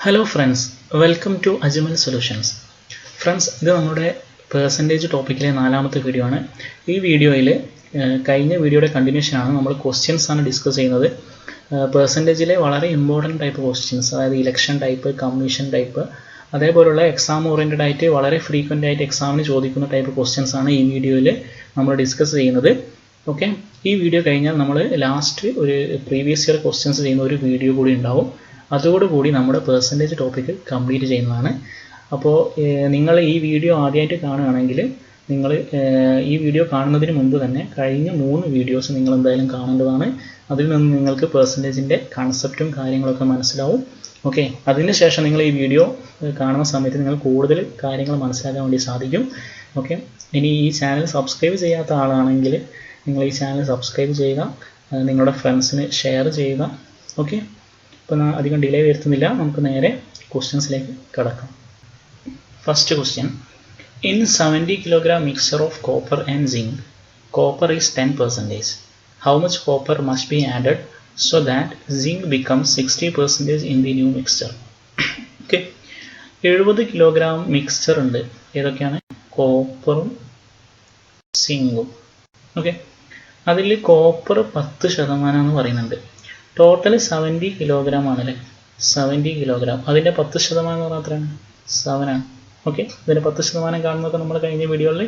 Hello friends, welcome to Ajmal Solutions. Friends, this is our percentage topic നാലാമത്തെ video ആണ്. ഈ വീഡിയോയിൽ കഴിഞ്ഞ വീഡിയോയുടെ കണ്ടിന്യൂഷൻ ആണ്. നമ്മൾ ക്വസ്റ്റ്യൻസ് ആണ് ഡിസ്കസ് ചെയ്യുന്നത്. പെർസെൻറ്റേജിലെ വളരെ ഇമ്പോർട്ടൻറ്റ് ടൈപ്പ് ക്വസ്റ്റ്യൻസ്, അതായത് ഇലക്ഷൻ ടൈപ്പ്, കമ്മീഷൻ ടൈപ്പ്, അതേപോലുള്ള എക്സാം ഓറിയൻറ്റഡ് ആയിട്ട് വളരെ ഫ്രീക്വൻ്റ് ആയിട്ട് എക്സാമിന് ചോദിക്കുന്ന ടൈപ്പ് ക്വസ്റ്റ്യൻസ് ആണ് ഈ വീഡിയോയിൽ നമ്മൾ ഡിസ്കസ് ചെയ്യുന്നത്. ഓക്കെ, ഈ വീഡിയോ കഴിഞ്ഞാൽ നമ്മൾ ലാസ്റ്റ് ഒരു പ്രീവിയസ് ഇയർ ക്വസ്റ്റ്യൻസ് ചെയ്യുന്ന ഒരു വീഡിയോ കൂടി ഉണ്ടാവും. അതോടുകൂടി നമ്മുടെ പെർസെൻറ്റേജ് ടോപ്പിക്ക് കംപ്ലീറ്റ് ചെയ്യുന്നതാണ്. അപ്പോൾ നിങ്ങൾ ഈ വീഡിയോ ആദ്യമായിട്ട് കാണുകയാണെങ്കിൽ നിങ്ങൾ ഈ വീഡിയോ കാണുന്നതിന് മുമ്പ് തന്നെ കഴിഞ്ഞ 3 വീഡിയോസ് നിങ്ങൾ എന്തായാലും കാണേണ്ടതാണ്. അതിൽ നിന്ന് നിങ്ങൾക്ക് പെർസെൻറ്റേജിൻ്റെ കൺസെപ്റ്റും കാര്യങ്ങളൊക്കെ മനസ്സിലാവും. ഓക്കെ, അതിനുശേഷം നിങ്ങൾ ഈ വീഡിയോ കാണുന്ന സമയത്ത് നിങ്ങൾ കൂടുതൽ കാര്യങ്ങൾ മനസ്സിലാക്കാൻ വേണ്ടി സാധിക്കും. ഓക്കെ, ഇനി ഈ ചാനൽ സബ്സ്ക്രൈബ് ചെയ്യാത്ത ആളാണെങ്കിൽ നിങ്ങൾ ഈ ചാനൽ സബ്സ്ക്രൈബ് ചെയ്യുക, നിങ്ങളുടെ ഫ്രണ്ട്സിന് ഷെയർ ചെയ്യുക. ഓക്കെ, അപ്പോൾ അധികം ഡിലേ വരുത്തുന്നില്ല, നമുക്ക് നേരെ ക്വസ്റ്റ്യൻസിലേക്ക് കടക്കാം. First question, in 70 kg mixture of copper and zinc, copper is 10%. How much copper must be added so that zinc becomes 60% in the new mixture? Okay, 70 kg mixture ഉണ്ട്. ഏതൊക്കെയാണ്? കോപ്പറും സിങ്കും. Okay, അതിൽ copper 10% എന്ന് പറയുന്നുണ്ട്. Total 70 kg ആണല്ലേ, 70 kg. അതിൻ്റെ 10% എന്ന് പറഞ്ഞാൽ എത്രയാണ്? 7 ആണ്. ഓക്കെ, ഇതിൻ്റെ 10% കാണുന്നതൊക്കെ നമ്മൾ കഴിഞ്ഞ വീഡിയോയിൽ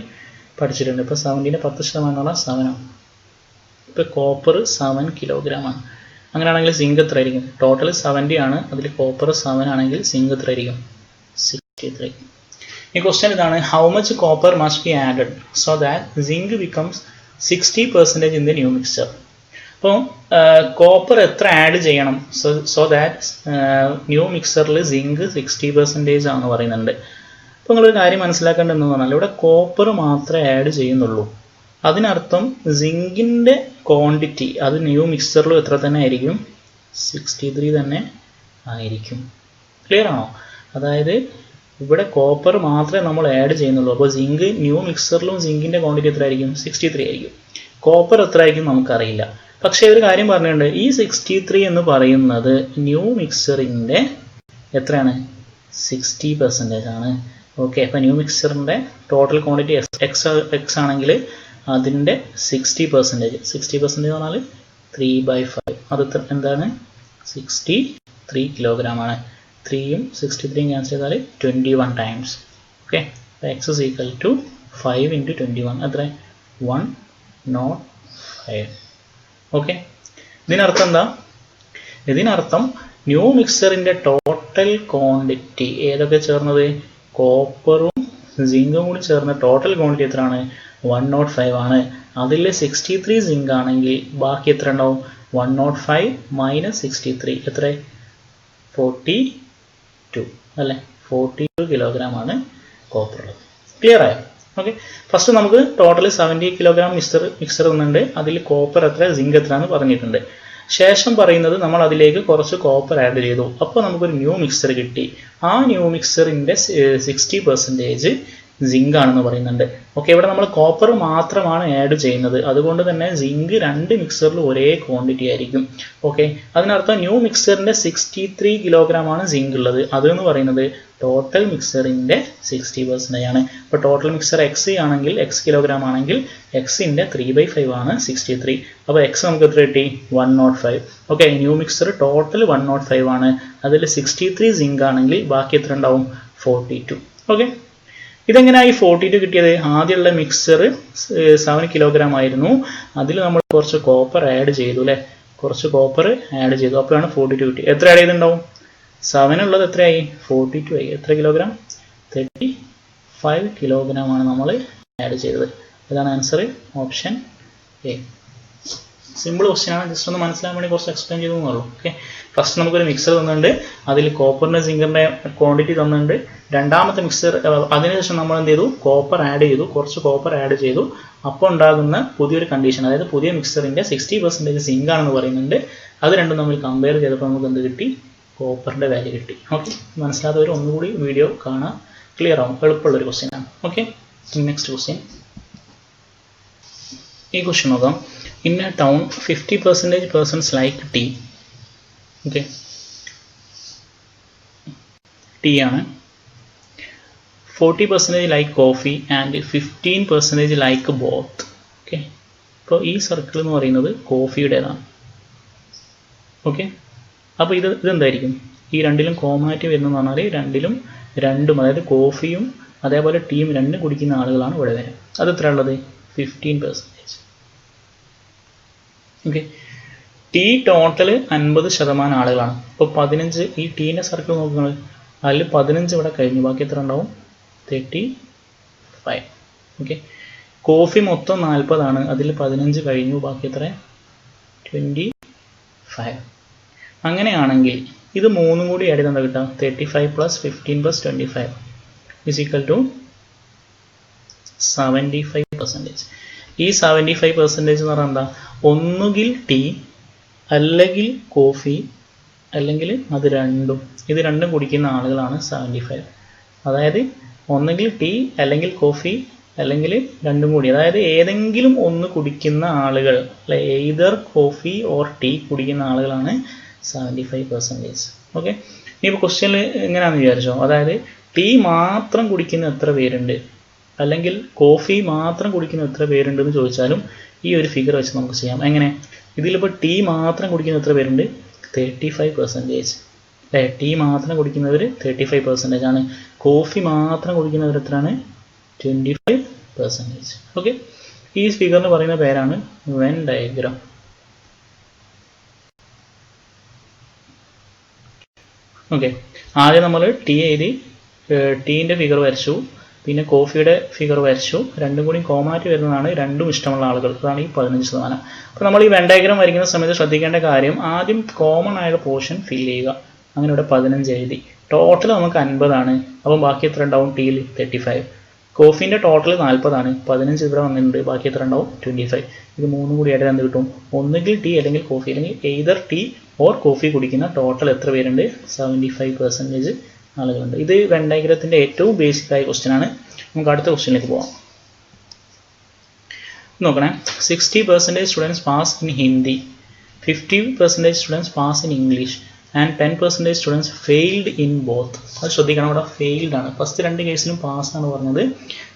പഠിച്ചിട്ടുണ്ട്. ഇപ്പോൾ 70ൻ്റെ 10% എന്ന് പറഞ്ഞാൽ 7 ആണ്. ഇപ്പോൾ കോപ്പർ 7 kg ആണ്. അങ്ങനെയാണെങ്കിൽ സിങ്ക് എത്ര ആയിരിക്കും? ടോട്ടൽ 70 ആണ്, അതിൽ കോപ്പർ 7 ആണെങ്കിൽ സിങ്ക് എത്ര ആയിരിക്കും? 63. ഈ ക്വസ്റ്റ്യൻ ഇതാണ്, how much copper must be added so that zinc becomes 60% in the new mixture. അപ്പോൾ കോപ്പർ എത്ര ആഡ് ചെയ്യണം സോ ദാറ്റ് ന്യൂ മിക്സറിൽ സിങ്ക് 60% ആണെന്ന് പറയുന്നുണ്ട്. അപ്പോൾ നിങ്ങളൊരു കാര്യം മനസ്സിലാക്കേണ്ടതെന്ന് പറഞ്ഞാൽ ഇവിടെ കോപ്പർ മാത്രമേ ആഡ് ചെയ്യുന്നുള്ളൂ. അതിനർത്ഥം സിങ്കിൻ്റെ ക്വാണ്ടിറ്റി അത് ന്യൂ മിക്സറിലും എത്ര തന്നെ ആയിരിക്കും? 63 തന്നെ ആയിരിക്കും. ക്ലിയർ ആണോ? അതായത് ഇവിടെ കോപ്പർ മാത്രമേ നമ്മൾ ആഡ് ചെയ്യുന്നുള്ളൂ. അപ്പോൾ സിങ്ക് ന്യൂ മിക്സറിലും സിങ്കിൻ്റെ ക്വാണ്ടിറ്റി എത്ര ആയിരിക്കും? 63 ആയിരിക്കും. കോപ്പർ എത്ര ആയിരിക്കും നമുക്കറിയില്ല. പക്ഷേ ഒരു കാര്യം പറഞ്ഞിട്ടുണ്ട്, ഈ 63 എന്ന് പറയുന്നത് ന്യൂ മിക്സറിൻ്റെ എത്രയാണ്? 60% ആണ്. ഓക്കെ, അപ്പോൾ ന്യൂ മിക്സറിൻ്റെ ടോട്ടൽ ക്വാണ്ടിറ്റി എക്സ് ആണെങ്കിൽ അതിൻ്റെ 60%. 60% എന്ന് പറഞ്ഞാൽ 3/5. അത് എന്താണ്? 63 kg ആണ്. 3യും 63യും ക്യാൻസൽ ചെയ്താൽ 21 ടൈംസ്. ഓക്കെ, അപ്പോൾ എക്സ് ഇസ് ഈക്വൽ ടു 5 × 21. എത്ര? 105. ഓക്കെ, ഇതിനർത്ഥം എന്താ? ഇതിനർത്ഥം ന്യൂ മിക്സറിൻ്റെ ടോട്ടൽ ക്വാണ്ടിറ്റി ഏതൊക്കെ ചേർന്നത്? കോപ്പറും സിങ്കും കൂടി ചേർന്ന ടോട്ടൽ ക്വാണ്ടിറ്റി എത്രയാണ്? 105 ആണ്. അതിൽ 63 സിങ്ക് ആണെങ്കിൽ ബാക്കി എത്ര ഉണ്ടാവും? 105 - 63 എത്ര? 42 അല്ലേ? 42 kg ആണ് കോപ്പർ ഉള്ളത്. ക്ലിയർ ആയോ? ഓക്കെ, ഫസ്റ്റ് നമുക്ക് ടോട്ടൽ 70 kg മിക്സർ തന്നിട്ടുണ്ട്. അതിൽ കോപ്പർ എത്ര, സിങ്ക് എത്ര എന്ന് പറഞ്ഞിട്ടുണ്ട്. ശേഷം പറയുന്നത് നമ്മൾ അതിലേക്ക് കുറച്ച് കോപ്പർ ആഡ് ചെയ്തു, അപ്പോൾ നമുക്കൊരു ന്യൂ മിക്സർ കിട്ടി. ആ ന്യൂ മിക്സറിൻ്റെ 60% സിങ്ക് ആണെന്ന് പറയുന്നുണ്ട്. ഓക്കെ, ഇവിടെ നമ്മൾ കോപ്പർ മാത്രമാണ് ആഡ് ചെയ്യുന്നത്, അതുകൊണ്ട് തന്നെ സിങ്ക് 2 മിക്സറിൽ ഒരേ ക്വാണ്ടിറ്റി ആയിരിക്കും. ഓക്കെ, അതിനർത്ഥം ന്യൂ മിക്സറിൻ്റെ 63 kg ആണ് സിങ്ക് ഉള്ളത്. അതെന്ന് പറയുന്നത് ടോട്ടൽ മിക്സറിൻ്റെ 60% ആണ്. ഇപ്പോൾ ടോട്ടൽ മിക്സർ എക്സ് ആണെങ്കിൽ എക്സ് കിലോഗ്രാം ആണെങ്കിൽ എക്സിൻ്റെ 3/5 ആണ് 63. അപ്പോൾ എക്സ് നമുക്ക് എത്ര കിട്ടി? 105. ഓക്കെ, ന്യൂ മിക്സർ ടോട്ടൽ 105 ആണ്. അതിൽ 63 സിങ്ക് ആണെങ്കിൽ ബാക്കി എത്ര ഉണ്ടാവും? 42. ഓക്കെ, ഇതെങ്ങനെയാണ് ഈ 42 കിട്ടിയത്? ആദ്യമുള്ള മിക്സർ 7 kg ആയിരുന്നു. അതിൽ നമ്മൾ കുറച്ച് കോപ്പർ ആഡ് ചെയ്തു അല്ലേ? കുറച്ച് കോപ്പർ ആഡ് ചെയ്തു, അപ്പോഴാണ് 42 കിട്ടി. എത്ര ആഡ് ചെയ്തിട്ടുണ്ടാവും? 7 ഉള്ളത് എത്രയായി? 42 ആയി. എത്ര കിലോഗ്രാം? 35 kg ആണ് നമ്മൾ ആഡ് ചെയ്തത്. ഇതാണ് answer, option A. Simple question ആണ്, ജസ്റ്റ് ഒന്ന് മനസ്സിലാക്കാൻ വേണ്ടി കുറച്ച് എക്സ്പ്ലെയിൻ ചെയ്തു എന്നുള്ളൂ. ഓക്കെ, ഫസ്റ്റ് നമുക്കൊരു മിക്സർ തന്നിട്ടുണ്ട്, അതിൽ കോപ്പറിൻ്റെ സിങ്കിൻ്റെ ക്വാണ്ടിറ്റി തന്നിട്ടുണ്ട്. രണ്ടാമത്തെ മിക്സർ, അതിനുശേഷം നമ്മൾ എന്ത് ചെയ്തു? കോപ്പർ ആഡ് ചെയ്തു, കുറച്ച് കോപ്പർ ആഡ് ചെയ്തു. അപ്പോൾ ഉണ്ടാകുന്ന പുതിയൊരു കണ്ടീഷൻ, അതായത് പുതിയ മിക്സറിൻ്റെ 60% സിങ്ക് ആണെന്ന് പറയുന്നുണ്ട്. അത് രണ്ടും നമ്മൾ കമ്പയർ ചെയ്തപ്പോൾ നമുക്ക് എന്ത് കിട്ടി? കോപ്പറിൻ്റെ വാല്യൂ കിട്ടി. ഓക്കെ, മനസ്സിലാത്തവർ ഒന്നുകൂടി വീഡിയോ കാണാം, ക്ലിയർ ആവും. എളുപ്പമുള്ളൊരു ക്വസ്റ്റ്യൻ ആണ്. Okay, next question. ഈ ക്വസ്റ്റ്യൻ നോക്കാം. In a town, 50% persons like tea. Okay. T ആണ്. 40% like coffee and 15% like both. Okay, അപ്പോൾ ഈ സർക്കിൾ എന്ന് പറയുന്നത് കോഫിയുടേതാണ്. ഓക്കെ, അപ്പോൾ ഇതെന്തായിരിക്കും? ഈ രണ്ടിലും കോമണായിട്ട് വരുന്നതെന്ന് പറഞ്ഞാൽ രണ്ടും അതായത് കോഫിയും അതേപോലെ ടീയും രണ്ടും കുടിക്കുന്ന ആളുകളാണ് ഇവിടെ വരിക. അത് എത്ര ഉള്ളത്? 15%. ഓക്കെ, ടീ ടോട്ടൽ 50% ആളുകളാണ്. അപ്പോൾ 15, ഈ ടീൻ്റെ സർക്കിൾ നോക്കുന്നത് അതിൽ 15 ഇവിടെ കഴിഞ്ഞു, ബാക്കി എത്ര ഉണ്ടാവും? 35. ഓക്കെ, കോഫി മൊത്തം 40 ആണ്, അതിൽ 15 കഴിഞ്ഞു, ബാക്കി എത്ര? 25. അങ്ങനെയാണെങ്കിൽ ഇത് മൂന്നും കൂടി ആഡ് ചെയ്ത് എന്താ കിട്ടുക? 35 + 15 + 25 = 75%. ഈ 75% എന്ന് പറഞ്ഞാൽ എന്താ? ഒന്നുകിൽ ടീ അല്ലെങ്കിൽ കോഫി അല്ലെങ്കിൽ ഇത് രണ്ടും കുടിക്കുന്ന ആളുകളാണ് 75. അതായത് ഒന്നുകിൽ ടീ അല്ലെങ്കിൽ കോഫി അല്ലെങ്കിൽ രണ്ടും കൂടി, അതായത് ഏതെങ്കിലും ഒന്ന് കുടിക്കുന്ന ആളുകൾ, എയ്തർ കോഫി ഓർ ടീ കുടിക്കുന്ന ആളുകളാണ് 75%. ഓക്കെ, ഇനിയിപ്പോൾ ക്വസ്റ്റ്യനിൽ എങ്ങനെയാണെന്ന് വിചാരിച്ചോ, അതായത് ടീ മാത്രം കുടിക്കുന്ന എത്ര പേരുണ്ട് അല്ലെങ്കിൽ കോഫി മാത്രം കുടിക്കുന്ന എത്ര പേരുണ്ട് എന്ന് ചോദിച്ചാലും ഈ ഒരു ഫിഗർ വെച്ച് നമുക്ക് ചെയ്യാം. എങ്ങനെ? ഇതിലിപ്പോൾ ടീ മാത്രം കുടിക്കുന്ന എത്ര പേരുണ്ട്? 35%. അല്ലേ? ടീ മാത്രം കുടിക്കുന്നവർ 35% ആണ്. കോഫി മാത്രം കുടിക്കുന്നവർ എത്രയാണ്? 25%. ഓക്കെ, ഈ ഫിഗറിന് പറയുന്ന പേരാണ് വെൻ ഡയഗ്രാം. ഓക്കെ, ആദ്യം നമ്മൾ ടീ എഴുതി, ടീൻ്റെ ഫിഗർ വരച്ചു, പിന്നെ കോഫിയുടെ ഫിഗർ വരച്ചു. രണ്ടും കൂടി കോമണായിട്ട് വരുന്നതാണ് രണ്ടും ഇഷ്ടമുള്ള ആളുകൾ, അതാണ് ഈ 15%. അപ്പോൾ നമ്മൾ ഈ വെൻ ഡയഗ്രാം വരയ്ക്കുന്ന സമയത്ത് ശ്രദ്ധിക്കേണ്ട കാര്യം, ആദ്യം കോമൺ ആയ പോർഷൻ ഫില്ല് ചെയ്യുക. അങ്ങനെ ഇവിടെ 15 എഴുതി. ടോട്ടൽ നമുക്ക് 50 ആണ്, അപ്പം ബാക്കി എത്ര ഉണ്ടാവും? ടീയിൽ 35. കോഫീൻ്റെ ടോട്ടൽ 40 ആണ്, 15 ഇവിടെ വന്നിട്ടുണ്ട്, ബാക്കി എത്ര ഉണ്ടാവും? 25. ഇത് മൂന്നും കൂടി ആയിട്ട് എന്ത് കിട്ടും? ഒന്നുകിൽ ടീ അല്ലെങ്കിൽ കോഫി അല്ലെങ്കിൽ എയ്തർ ടീ ഓർ കോഫി കുടിക്കുന്ന ടോട്ടൽ എത്ര പേരുണ്ട്? 75% ആളുകളുണ്ട്. ഇത് വെൻ ഡയഗ്രത്തിൻ്റെ ഏറ്റവും ബേസിക് ആയ ക്വസ്റ്റ്യൻ ആണ്. നമുക്ക് അടുത്ത ക്വസ്റ്റ്യനിലേക്ക് പോകാം. നോക്കണേ, 60% students pass in Hindi, 50% students pass in English and 10% students failed in both. അത് ശ്രദ്ധിക്കണം, ഇവിടെ ഫെയിൽഡ് ആണ്. ഫസ്റ്റ് രണ്ട് കേസിലും പാസ് ആണ് പറഞ്ഞത്,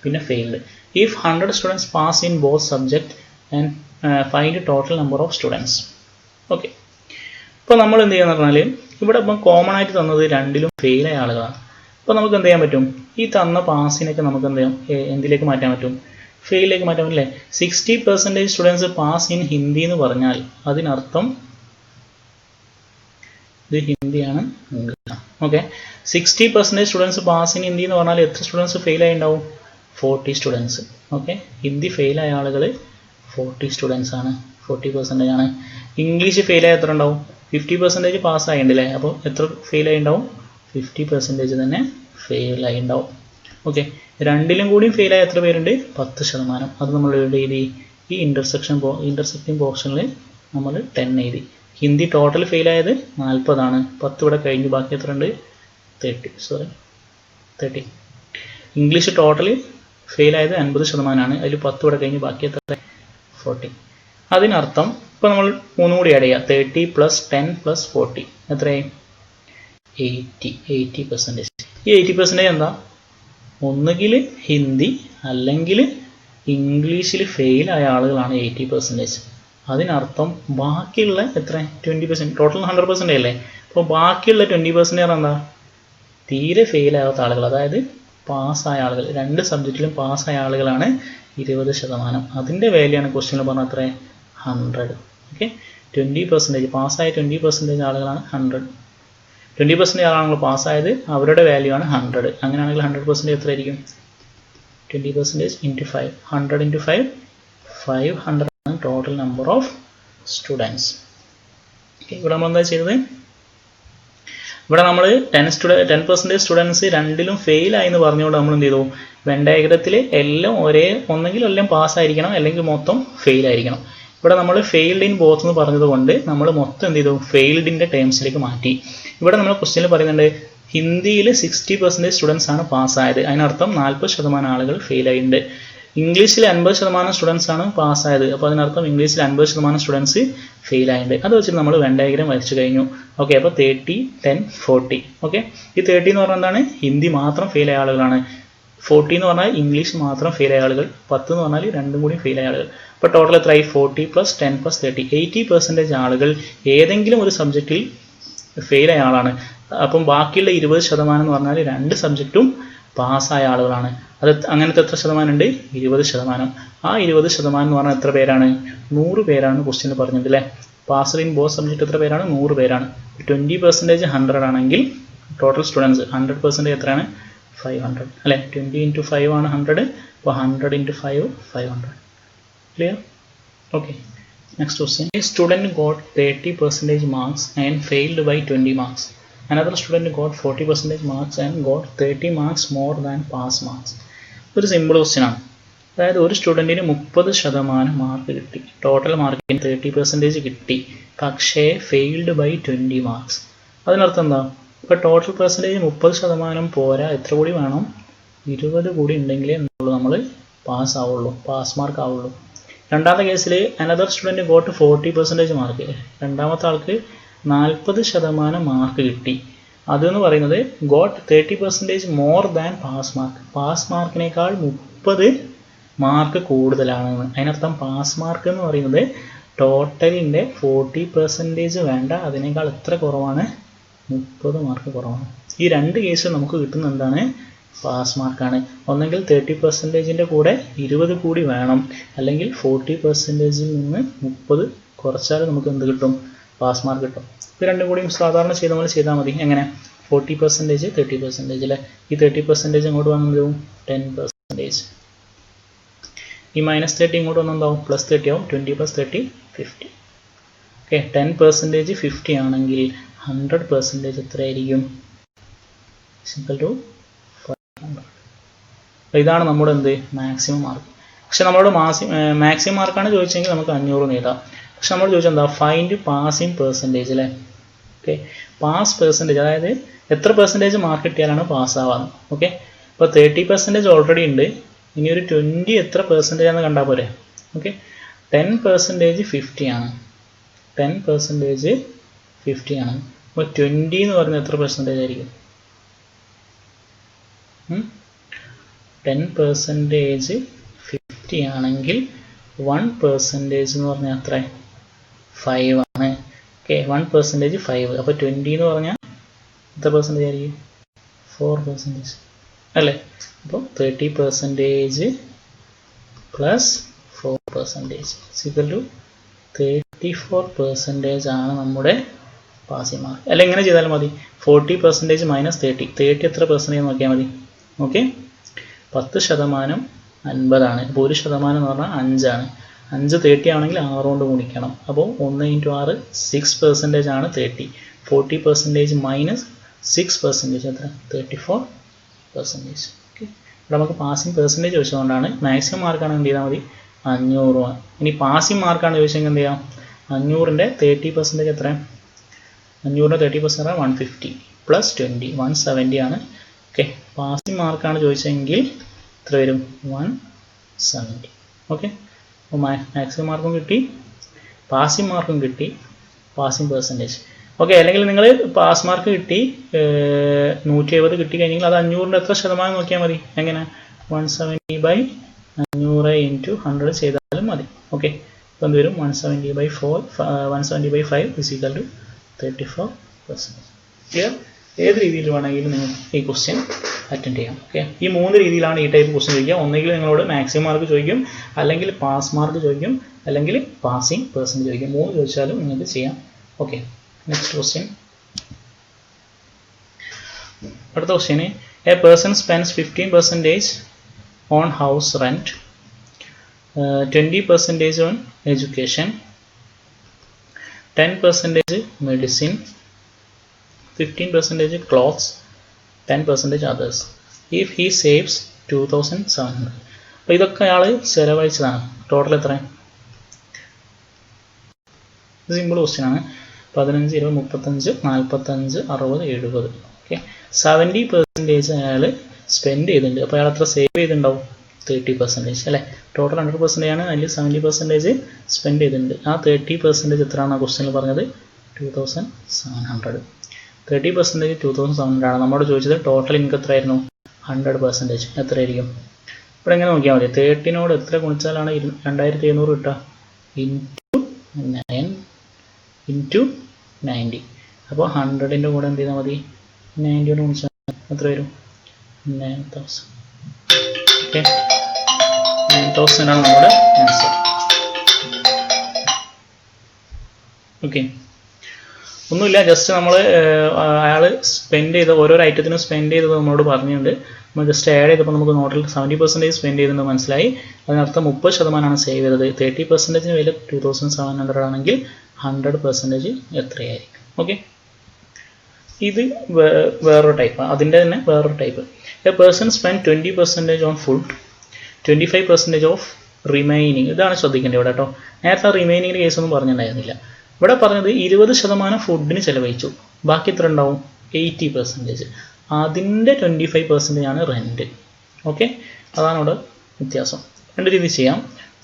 പിന്നെ failed. If 100 students pass in both subject and find total number of students. Okay, ഇപ്പോൾ നമ്മൾ എന്ത് ചെയ്യാന്ന് പറഞ്ഞാൽ ഇവിടെ ഇപ്പം കോമൺ ആയിട്ട് തന്നത് രണ്ടിലും ഫെയിലായ ആളുകളാണ്. അപ്പോൾ നമുക്ക് എന്ത് ചെയ്യാൻ പറ്റും? ഈ തന്ന പാസിനൊക്കെ നമുക്ക് എന്ത് ചെയ്യാം? എന്തിലേക്ക് മാറ്റാൻ പറ്റും? ഫെയിലിലേക്ക് മാറ്റാൻ പറ്റില്ലേ? 60% സ്റ്റുഡൻസ് പാസ് ഇൻ ഹിന്ദി എന്ന് പറഞ്ഞാൽ അതിനർത്ഥം ഇത് ഹിന്ദിയാണ്, ഇംഗ്ലീഷാണ്. Okay, 60% students pass in Hindi എന്ന് പറഞ്ഞാൽ എത്ര സ്റ്റുഡൻസ് ഫെയിലായി ഉണ്ടാവും? 40 സ്റ്റുഡൻസ്. ഓക്കെ, ഹിന്ദി ഫെയിലായ ആളുകൾ 40 സ്റ്റുഡൻസ് ആണ്, 40% ആണ്. ഇംഗ്ലീഷ് ഫെയിലായ എത്ര ഉണ്ടാവും? 50% പാസ്സായിണ്ടല്ലേ, അപ്പോൾ എത്ര ഫെയിലായി ഉണ്ടാവും? 50% തന്നെ ഫെയിലായി ഉണ്ടാവും. ഓക്കെ, രണ്ടിലും കൂടിയും ഫെയിലായ എത്ര പേരുണ്ട്? 10%. അത് നമ്മൾ എവിടെ എഴുതി? ഈ ഇൻ്റർസെക്റ്റിംഗ് പോർഷനിൽ നമ്മൾ 10 എഴുതി. ഹിന്ദി ടോട്ടൽ ഫെയിലായത് 40 ആണ്, 10 ഇവിടെ കഴിഞ്ഞു, ബാക്കി എത്ര ഉണ്ട്? 30. ഇംഗ്ലീഷ് ടോട്ടൽ ഫെയിലായത് 50% ആണ്, അതിൽ 10 ഇവിടെ കഴിഞ്ഞു, ബാക്കി എത്ര? 40. അതിനർത്ഥം ഇപ്പോൾ നമ്മൾ മൂന്നും കൂടി ആഡ് ചെയ്യുക, 30 + 10 + 40 എത്രയായി? 80%. ഈ 80% എന്താ? ഒന്നുകിൽ ഹിന്ദി അല്ലെങ്കിൽ ഇംഗ്ലീഷിൽ ഫെയിലായ ആളുകളാണ് 80%. അതിനർത്ഥം ബാക്കിയുള്ള എത്ര? 20%. ടോട്ടൽ 100% അല്ലേ? അപ്പോൾ ബാക്കിയുള്ള 20% എന്താ? തീരെ ഫെയിലാകാത്ത ആളുകൾ, അതായത് പാസ്സായ ആളുകൾ. രണ്ട് സബ്ജക്റ്റിലും പാസ്സായ ആളുകളാണ് 20%. അതിൻ്റെ വാല്യൂയാണ് ക്വസ്റ്റ്യനിൽ പറഞ്ഞ അത്ര 100. ഓക്കെ, 20% പാസ്സായ 20% ആളുകളാണ് 100. 20% ആളുകൾ പാസ്സായത്, അവരുടെ വാല്യൂ ആണ് 100. അങ്ങനെയാണെങ്കിൽ 100% എത്ര ആയിരിക്കും? 20% × 5. 100 × 5 500 ആണ് ടോട്ടൽ നമ്പർ ഓഫ് സ്റ്റുഡൻസ്. ഇവിടെ നമ്മൾ എന്താ ചെയ്തത്? ഇവിടെ നമ്മൾ 10% സ്റ്റുഡൻസ് രണ്ടിലും ഫെയിലായി എന്ന് പറഞ്ഞുകൊണ്ട് നമ്മൾ എന്ത് ചെയ്തു? വെൻ ഡയഗ്രത്തിൽ എല്ലാം ഒന്നെങ്കിൽ എല്ലാം പാസ്സായിരിക്കണം അല്ലെങ്കിൽ മൊത്തം ഫെയിലായിരിക്കണം. ഇവിടെ നമ്മൾ ഫെയിൽഡ് ഇൻ ബോത്ത് എന്ന് പറഞ്ഞതുകൊണ്ട് നമ്മൾ മൊത്തം എന്ത് ചെയ്തു? ഫെയിൽഡിൻ്റെ ടേംസിലേക്ക് മാറ്റി. ഇവിടെ നമ്മൾ ക്വസ്റ്റ്യനിൽ പറയുന്നുണ്ട് ഹിന്ദിയിൽ 60% സ്റ്റുഡൻസ് ആണ് പാസ്സായത്, അതിനർത്ഥം 40% ആളുകൾ ഫെയിലായിട്ടുണ്ട്. ഇംഗ്ലീഷിൽ 50% സ്റ്റുഡൻസ് ആണ് പാസ്സായത്. അപ്പോൾ അതിനർത്ഥം ഇംഗ്ലീഷിൽ 50% സ്റ്റുഡൻസ് ഫെയിൽ ആയിട്ടുണ്ട്. അത് വെച്ചിട്ട് നമ്മൾ വെൻ ഡയഗ്രം വരച്ചു കഴിഞ്ഞു. ഓക്കെ, അപ്പോൾ 30, 10, 40. ഓക്കെ, ഈ 30 എന്ന് പറഞ്ഞാൽ എന്താണ്? ഹിന്ദി മാത്രം ഫെയിൽ ആയ ആളുകളാണ്. 40 എന്ന് പറഞ്ഞാൽ ഇംഗ്ലീഷ് മാത്രം ഫെയിൽ ആയ ആളുകൾ. 10 എന്ന് പറഞ്ഞാൽ രണ്ടും കൂടി ഫെയിൽ ആയ ആളുകൾ. അപ്പോൾ ടോട്ടൽ എത്രയായി? 40 + 10 + 30. 80% ആളുകൾ ഏതെങ്കിലും ഒരു സബ്ജക്റ്റിൽ ഫെയിൽ ആയ ആളാണ്. അപ്പം ബാക്കിയുള്ള 20% എന്ന് പറഞ്ഞാൽ 2 സബ്ജക്റ്റും പാസ്സായ ആളുകളാണ്. അത് അങ്ങനത്തെ എത്ര ശതമാനം ഉണ്ട്? 20%. ആ 20% എന്ന് പറഞ്ഞാൽ എത്ര പേരാണ്? 100 പേരാണ് ക്വസ്റ്റ്യൻ പറഞ്ഞത് അല്ലേ? പാസ്ഡ് ഇൻ ബോത്ത് സബ്ജക്റ്റ് എത്ര പേരാണ്? 100 പേരാണ്. 20% 100 ആണെങ്കിൽ ടോട്ടൽ സ്റ്റുഡൻസ് 100% എത്രയാണ്? 500 അല്ലേ? 20 × 5 ആണ് 100. അപ്പോൾ 100 × 5 500. Clear? Okay, next question. A student got 30% marks and failed by 20 marks. Another student got 40% marks and got 30 marks more than pass marks. ഒരു സിമ്പിൾ ക്വസ്റ്റ്യൻ ആണ്. അതായത് ഒരു സ്റ്റുഡൻറ്റിന് 30% മാർക്ക് കിട്ടി, ടോട്ടൽ മാർക്കിന് 30% കിട്ടി, പക്ഷേ ഫെയിൽഡ് ബൈ 20 മാർക്സ്. അതിനർത്ഥം എന്താ? ഇപ്പോൾ ടോട്ടൽ പെർസെൻറ്റേജ് 30% പോരാ, എത്ര കൂടി വേണം? 20 കൂടി ഉണ്ടെങ്കിലേ നമ്മൾ പാസ് ആവുള്ളൂ, പാസ് മാർക്ക് ആവുള്ളൂ. രണ്ടാമത്തെ കേസിൽ അനദർ സ്റ്റുഡൻറ്റ് ഗോട്ട് 40% മാർക്ക്. രണ്ടാമത്തെ ആൾക്ക് 40% മാർക്ക് കിട്ടി. അതെന്ന് പറയുന്നത് got 30% more than pass mark. Pass മാർക്കിനേക്കാൾ 30 മാർക്ക് കൂടുതലാണെന്ന്. അതിനർത്ഥം പാസ് മാർക്ക് എന്ന് പറയുന്നത് ടോട്ടലിൻ്റെ 40% വേണ്ട, അതിനേക്കാൾ എത്ര കുറവാണ്? 30 മാർക്ക് കുറവാണ്. ഈ രണ്ട് കേസും നമുക്ക് കിട്ടുന്ന എന്താണ്? പാസ് മാർക്കാണ്. ഒന്നെങ്കിൽ 30%ൻ്റെ കൂടെ 20 കൂടി വേണം, അല്ലെങ്കിൽ 40%ൽ നിന്ന് 30 കുറച്ചാൽ നമുക്ക് എന്ത് കിട്ടും? പാസ് മാർക്ക് കിട്ടും. ഇത് രണ്ടും കൂടിയും സാധാരണ ചെയ്ത പോലെ ചെയ്താൽ മതി. എങ്ങനെ? 40% 30% അല്ലേ? ഈ 30% ഇങ്ങോട്ട് വന്നതും 10%. ഈ -30 ഇങ്ങോട്ട് വന്നെന്താവും? +30 ആവും. 20 + 30 50. ഓക്കെ, 10% 50 ആണെങ്കിൽ 100% എത്രയായിരിക്കും? = 500. അപ്പോൾ ഇതാണ് നമ്മുടെ എന്ത്? Maximum mark. പക്ഷെ നമ്മളോട് മാക്സിമം മാർക്കാണ് ചോദിച്ചെങ്കിൽ നമുക്ക് 500 എഴുതാം. പക്ഷെ നമ്മൾ ചോദിച്ചാൽ എന്താ? ഫൈൻഡ് പാസിംഗ് പെർസെൻറ്റേജ് അല്ലേ? ഓക്കെ, പാസ് പെർസെൻറ്റേജ്, അതായത് എത്ര പെർസെൻറ്റേജ് മാർക്ക് കിട്ടിയാലാണ് പാസ്സാവാന്ന്. ഓക്കെ, അപ്പോൾ 30% ഓൾറെഡി ഉണ്ട്. ഇനി ഒരു 20 എത്ര പെർസെൻറ്റേജ് ആണെന്ന് കണ്ടാൽ പോരെ? ഓക്കെ, 10% 50 ആണ്. 10% 50 ആണ്. അപ്പോൾ 20 എന്ന് പറയുന്നത് എത്ര പെർസെൻറ്റേജ് ആയിരിക്കും? 10% 50 ആണെങ്കിൽ 1% എന്ന് പറഞ്ഞാൽ എത്ര? 5 ആണ്. ഓക്കെ, 1% 5. അപ്പോൾ 20 എന്ന് പറഞ്ഞാൽ എത്ര പെർസെൻറ്റേജ് ആയിരിക്കും? 4% അല്ലേ? അപ്പോൾ 30% + 4% = 34% ആണ് നമ്മുടെ പാസിംഗ് മാർക്ക്. അല്ല, എങ്ങനെ ചെയ്താലും മതി. 40% - 30. 30 എത്ര പെർസെൻറ്റേജ് നോക്കിയാൽ മതി. ഓക്കെ, 10% 50 ആണ്. അപ്പോൾ 1% എന്ന് പറഞ്ഞാൽ 5 ആണ്. 5 30 ആണെങ്കിൽ 6 കൊണ്ട് ഗുണിക്കണം. അപ്പോൾ 1 × 6 6% ആണ് 30. 40% - 6% എത്ര? 34%. ഓക്കെ, ഇവിടെ നമുക്ക് പാസിംഗ് പെർസെൻറ്റേജ് ചോദിച്ചതുകൊണ്ടാണ്. മാക്സിമം മാർക്കാണ് എന്ത് ചെയ്താൽ മതി? 500 ആണ്. ഇനി പാസിംഗ് മാർക്കാണ് ചോദിച്ചെങ്കിൽ എന്ത് ചെയ്യാം? 500ൻ്റെ 30% എത്ര? 500ൻ്റെ 30% 150 + 20 170 ആണ്. ഓക്കെ, പാസിംഗ് മാർക്കാണ് ചോദിച്ചെങ്കിൽ എത്ര വരും? 170. ഓക്കെ, അപ്പോൾ മാക്സിമം മാർക്കും കിട്ടി, പാസിംഗ് മാർക്കും കിട്ടി, പാസിംഗ് പെർസെൻറ്റേജ്. ഓക്കെ, അല്ലെങ്കിൽ നിങ്ങൾ പാസ് മാർക്ക് കിട്ടി 170 കിട്ടി കഴിഞ്ഞെങ്കിൽ അത് 500ൻ്റെ എത്ര ശതമാനം നോക്കിയാൽ മതി. എങ്ങനെ? 170/500 × 100 ചെയ്താലും മതി. ഓക്കെ, അപ്പോൾ എന്ത് വരും? 170/5 = 34%. ക്ലിയർ? ഏത് രീതിയിൽ വേണമെങ്കിലും നിങ്ങൾക്ക് ഈ ക്വസ്റ്റ്യൻ അറ്റൻഡ് ചെയ്യാം. ഓക്കെ, ഈ 3 രീതിയിലാണ് ഈ ടൈപ്പ് ക്വസ്റ്റ്യൻ ചോദിക്കുക. ഒന്നെങ്കിൽ നിങ്ങളോട് മാക്സിമം മാർക്ക് ചോദിക്കും, അല്ലെങ്കിൽ പാസ് മാർക്ക് ചോദിക്കും, അല്ലെങ്കിൽ പാസിംഗ് പെർസെൻറ്റേജ് ചോദിക്കും. 3 ചോദിച്ചാലും നിങ്ങൾക്ക് ചെയ്യാം. Okay, next question. അടുത്ത ക്വസ്റ്റ്യന്, a person spends 15% on house rent, 20% on education, 10% medicine, 15% clothes, 10% others. If he saves 2700. അപ്പോൾ ഇതൊക്കെ അയാൾ ചിലവഴിച്ചതാണ്. ടോട്ടൽ എത്ര? സിമ്പിൾ ക്വസ്റ്റ്യൻ ആണ്. 15, 20, 35, 45, 60, 70. ഓക്കെ, 70% അയാൾ സ്പെൻഡ് ചെയ്തിട്ടുണ്ട്. അപ്പോൾ അയാൾ എത്ര സേവ് ചെയ്തിട്ടുണ്ടാവും? 30% അല്ലേ. ടോട്ടൽ 100% ആണ്, അതിൽ 70% സ്പെൻഡ് ചെയ്തിട്ടുണ്ട്. ആ 30% എത്രയാണ് ആ ക്വസ്റ്റ്യനിൽ പറഞ്ഞത്? 2700. 30% 2700 ആണ്. നമ്മോട് ചോദിച്ചത് ടോട്ടൽ ഇൻകം എത്രയായിരുന്നു? 100%. എത്രയായിരിക്കും? ഇവിടെ എങ്ങനെ നോക്കിയാൽ മതി, 30നോട് എത്ര ഗുണിച്ചാലാണ് 2700 കിട്ടുക? Into 9 into 90. അപ്പോൾ 100ൻ്റെ കൂടെ എന്ത് ചെയ്താൽ മതി? 90യോട് ഗുണിച്ചാൽ എത്ര വരും? 9000. ഓക്കെ, 9000 ആണ് നമ്മുടെ ആൻസർ. ഓക്കെ, ഒന്നുമില്ല, ജസ്റ്റ് നമ്മൾ അയാൾ സ്പെൻഡ് ചെയ്ത ഓരോ ഐറ്റത്തിനും സ്പെൻഡ് ചെയ്തത് നമ്മളോട് പറഞ്ഞിട്ടുണ്ട്. നമ്മൾ ജസ്റ്റ് ആഡ് ചെയ്തപ്പോൾ നമുക്ക് ടോട്ടൽ 70% സ്പെൻഡ് ചെയ്തിട്ടുണ്ട് മനസ്സിലായി. അതിനർത്ഥം 30% സേവ് ചെയ്തത്. 30% വില 2700 ആണെങ്കിൽ 100% എത്രയായിരിക്കും? ഓക്കെ, ഇത് വേറൊരു ടൈപ്പ്, അതിൻ്റെ തന്നെ വേറൊരു type. A person spend 20% on food, 25% of remaining. ഇതാണ് ശ്രദ്ധിക്കേണ്ടത് ഇവിടെ കേട്ടോ. നേരത്തെ റിമൈനിങ്ങിൻ്റെ കേസൊന്നും പറഞ്ഞിട്ടുണ്ടായിരുന്നില്ല. ഇവിടെ പറഞ്ഞത് 20% ഫുഡിന് ചിലവഴിച്ചു, ബാക്കി എത്ര ഉണ്ടാവും? 80%. അതിൻ്റെ 25% ആണ് റെൻറ്റ്. ഓക്കെ, അതാണ് ഇവിടെ വ്യത്യാസം. രണ്ട് രീതി ചെയ്യാം.